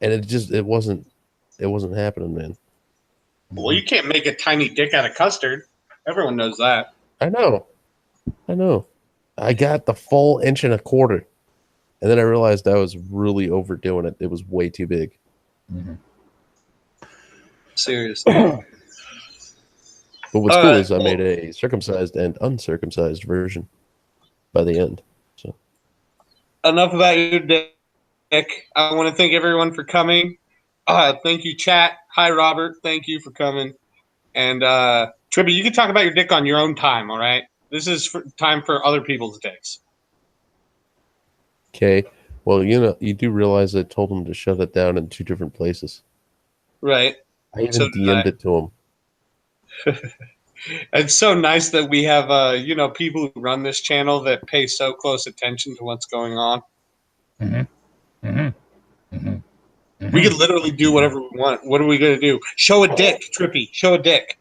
and it wasn't happening, man. Well, you can't make a tiny dick out of custard. Everyone knows that. I know. I got the full 1.25 inches, and then I realized I was really overdoing it. It was way too big. Seriously. But what's cool is I Well, made a circumcised and uncircumcised version by the end. So enough about your dick. I want to thank everyone for coming. Thank you, chat. Hi, Robert. Thank you for coming. And Trippy, you can talk about your dick on your own time, all right? This is time for other people's dicks. okay. Well, you do realize I told him to shut it down in 2 different places. Right. I even So did DM'd it to him. It's so nice that we have people who run this channel that pay so close attention to what's going on. We could literally do whatever we want. What are we gonna do? Show a dick, Trippy. Show a dick.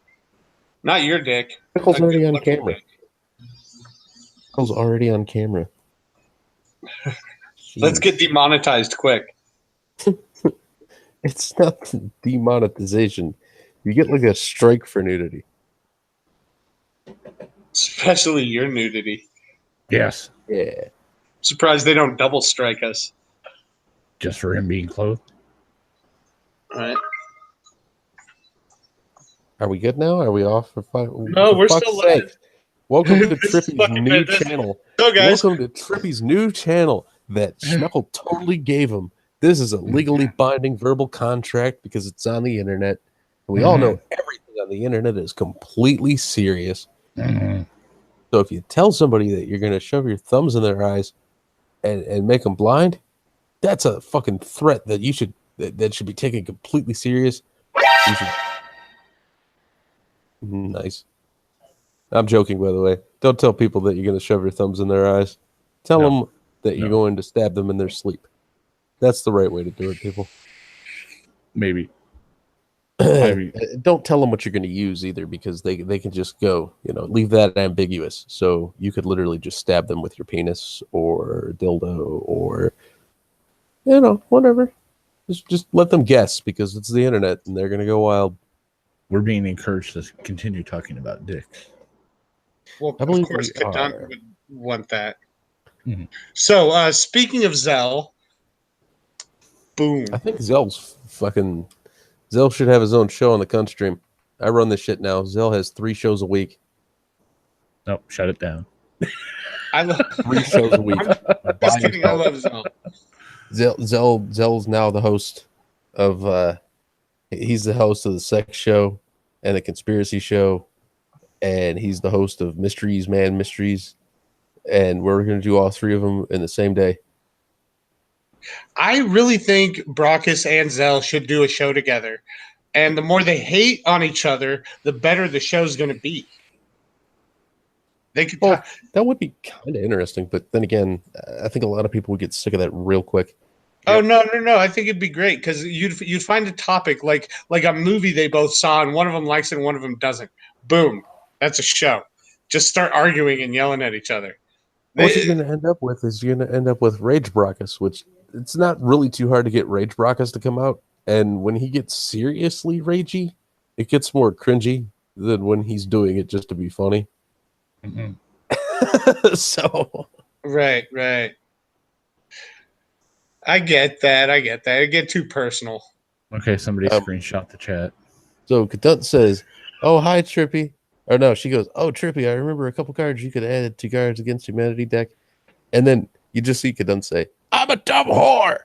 Not your dick. Pickle's A already on good-looking camera. dick. Pickle's already on camera. Let's Jeez. get demonetized quick. It's not demonetization. You get like a strike for nudity. Especially your nudity. Yes, Yeah. Surprised they don't double strike us. just for him being clothed. All right. Are we good now? Are we off for 5? No, we're still live. Welcome to This is Trippy's fucking new fantastic. channel. Go, guys. Welcome to Trippy's new channel that Schmeckle totally gave him. This is a legally binding verbal contract because it's on the internet. And we all know everything on the internet is completely serious. So if you tell somebody that you're going to shove your thumbs in their eyes and make them blind, that's a fucking threat that that should be taken completely serious. You should... Nice. I'm joking, by the way. Don't tell people that you're going to shove your thumbs in their eyes. Tell them that you're going to stab them in their sleep. That's the right way to do it, people. Maybe. Don't tell them what you're going to use either, because they can just go, leave that ambiguous. So you could literally just stab them with your penis or dildo or, whatever. Just let them guess, because it's the internet and they're going to go wild. We're being encouraged to continue talking about dicks. Well, I of believe course, we are. Kadunk would want that. Mhm. So, speaking of Zell, boom. I think Zell should have his own show on the Cunt Stream. I run this shit now. Zell has 3 shows a week. Nope, shut it down. I love 3 shows a week. Just kidding. I love Zell. Zell's now the host of he's the host of the sex show and the conspiracy show, and he's the host of Mysteries Man Mysteries, and we're going to do all 3 of them in the same day. I really think Brockus and Zell should do a show together. And the more they hate on each other, the better the show's going to be. They could. Well, that would be kind of interesting, but then again, I think a lot of people would get sick of that real quick. Oh no! I think it'd be great because you'd find a topic like a movie they both saw, and one of them likes it, and one of them doesn't. Boom, that's a show. Just start arguing and yelling at each other. What you're going to end up with is you're going to end up with Rage Brockus, which it's not really too hard to get Rage Brockus to come out. And when he gets seriously ragey, it gets more cringy than when he's doing it just to be funny. So right. I get that. It get too personal. Okay, somebody screenshot the chat. So Kadut says, "Oh, hi, Trippy." Or no, she goes, "Oh, Trippy, I remember a couple cards you could add to Cards Against Humanity deck." And then you just see Kadun say, "I'm a dumb whore."